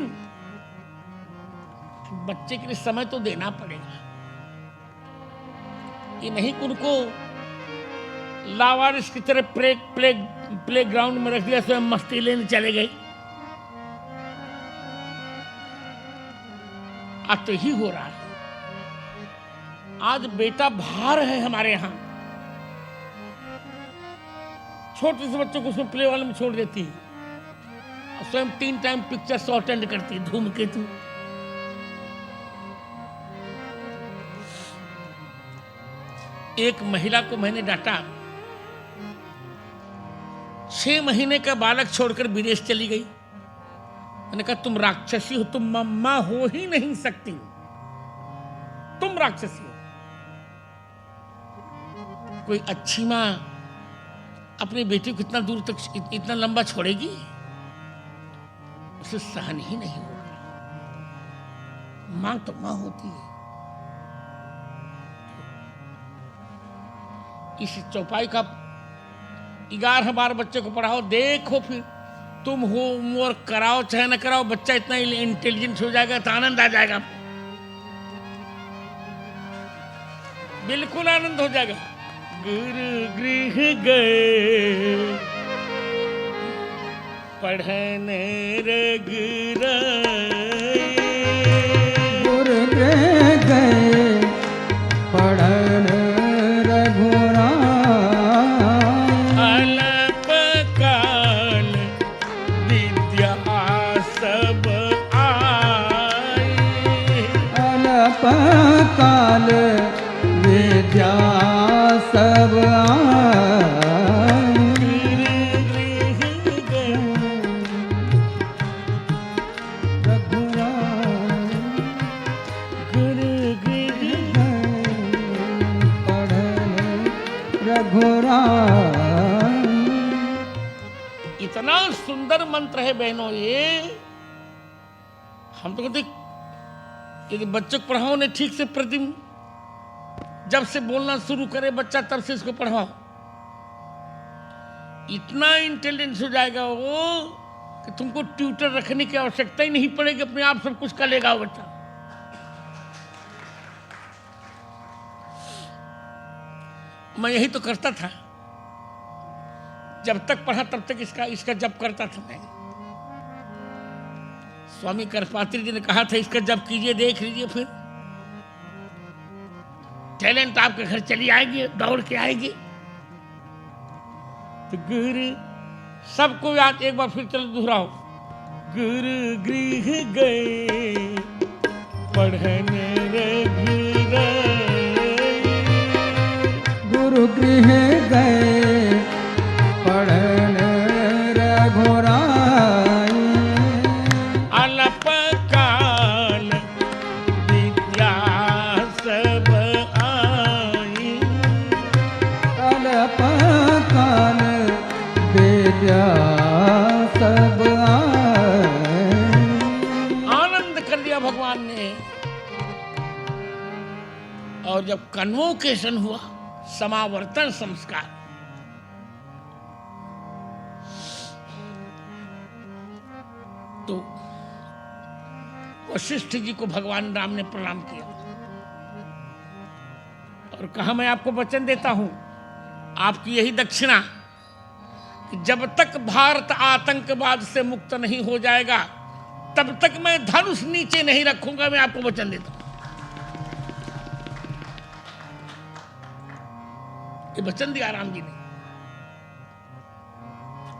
बच्चे के लिए समय तो देना पड़ेगा, ये नहीं कि उनको लावारिस की तरह प्ले ग्राउंड में रख दिया, स्वयं मस्ती लेने चले गए। आज तो ही हो रहा है। आज बेटा भार है हमारे यहां। छोटे से बच्चों को उसमें प्ले वाले में छोड़ देती है और स्वयं 3 टाइम पिक्चर शो अटेंड करती है, धूमकेतु। एक महिला को मैंने डांटा, 6 महीने का बालक छोड़कर विदेश चली गई। मैंने कहा तुम राक्षसी हो, तुम मम्मा हो ही नहीं सकती, तुम राक्षसी हो। कोई अच्छी मां अपनी बेटी को इतना दूर तक इतना लंबा छोड़ेगी? उसे सहन ही नहीं होगा। मां तो मां होती है। इस चौपाई का 11 बार बच्चे को पढ़ाओ, देखो फिर तुम होमवर्क कराओ चाहे न कराओ, बच्चा इतना इंटेलिजेंट हो जाएगा तो आनंद आ जाएगा, बिल्कुल आनंद हो जाएगा। गुरु गृह गए पढ़ने गुरु गृह गए पढ़न रघुराई। अल्प काल विद्या सब आई। अल्प काल विद्या सब इतना सुंदर मंत्र है बहनों ये। हम तो कहते यदि बच्चों को पढ़ाओ ने ठीक से, प्रतिदिन जब से बोलना शुरू करे बच्चा तब से इसको पढ़ाओ, इतना इंटेलिजेंस हो जाएगा वो कि तुमको ट्यूटर रखने की आवश्यकता ही नहीं पड़ेगी, अपने आप सब कुछ कर लेगा वो बच्चा। मैं यही तो करता था, जब तक पढ़ा तब तक इसका जप करता था मैं। स्वामी करपात्री जी ने कहा था इसका जप कीजिए, देख लीजिए फिर टैलेंट आपके घर चली आएगी, दौड़ के आएगी। तो गुरु सबको याद, एक बार फिर चलो दोहराओ। गुरु गृह गए पढ़ने गुरु गृह गए पढ़न रघुराई। अल्प काल विद्या सब आई। अल्प काल विद्या सब आई। आनंद कर दिया भगवान ने। और जब कन्वोकेशन हुआ, समावर्तन संस्कार, तो वशिष्ठ जी को भगवान राम ने प्रणाम किया और कहा मैं आपको वचन देता हूं, आपकी यही दक्षिणा कि जब तक भारत आतंकवाद से मुक्त नहीं हो जाएगा तब तक मैं धनुष नीचे नहीं रखूंगा। मैं आपको वचन देता हूं। ये वचन दिया राम जी ने।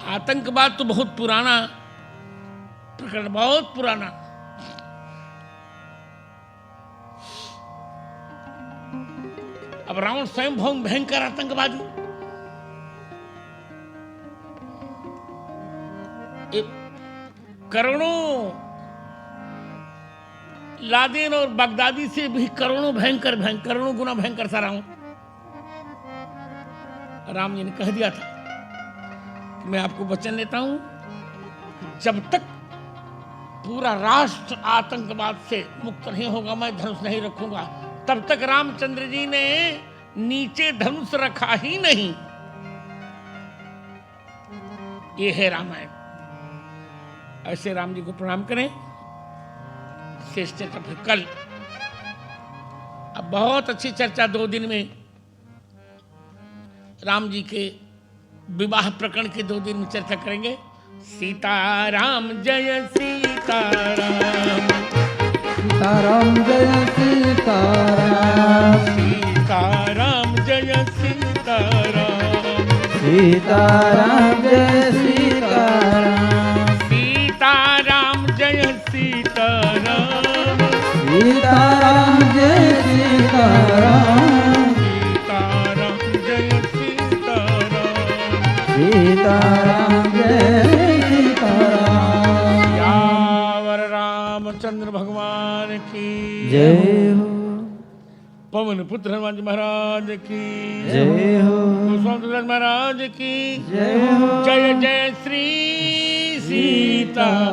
आतंकवाद तो बहुत पुराना प्रकरण, बहुत पुराना। अब रावण स्वयं बहुत भयंकर आतंकवादी, करोड़ों लादेन और बगदादी से भी करोड़ों करोड़ों गुना भयंकर सा रावण। राम जी ने कह दिया था, मैं आपको वचन देता हूं, जब तक पूरा राष्ट्र आतंकवाद से मुक्त नहीं होगा, मैं धनुष नहीं रखूंगा, तब तक रामचंद्र जी ने नीचे धनुष रखा ही नहीं। ये है रामायण। ऐसे राम जी को प्रणाम करें। शेष चर्चा फिर कल। अब बहुत अच्छी चर्चा 2 दिन में राम जी के विवाह प्रकरण के 2 दिन में चर्चा करेंगे। सीताराम जय सीताराम, सीताराम जय सीताराम, सीताराम जय सीताराम, सीताराम जय सीताराम, सीताराम जय सीताराम, सीताराम जय सीताराम, सीताराम जय सीताराम, सीताराम जय सीताराम। यावर रामचंद्र भगवान की जय हो, पवन पुत्र हनुमान जी महाराज की जय हो, गोस्वामी तुलसीदास महाराज की जय हो, जय जय श्री सीताराम।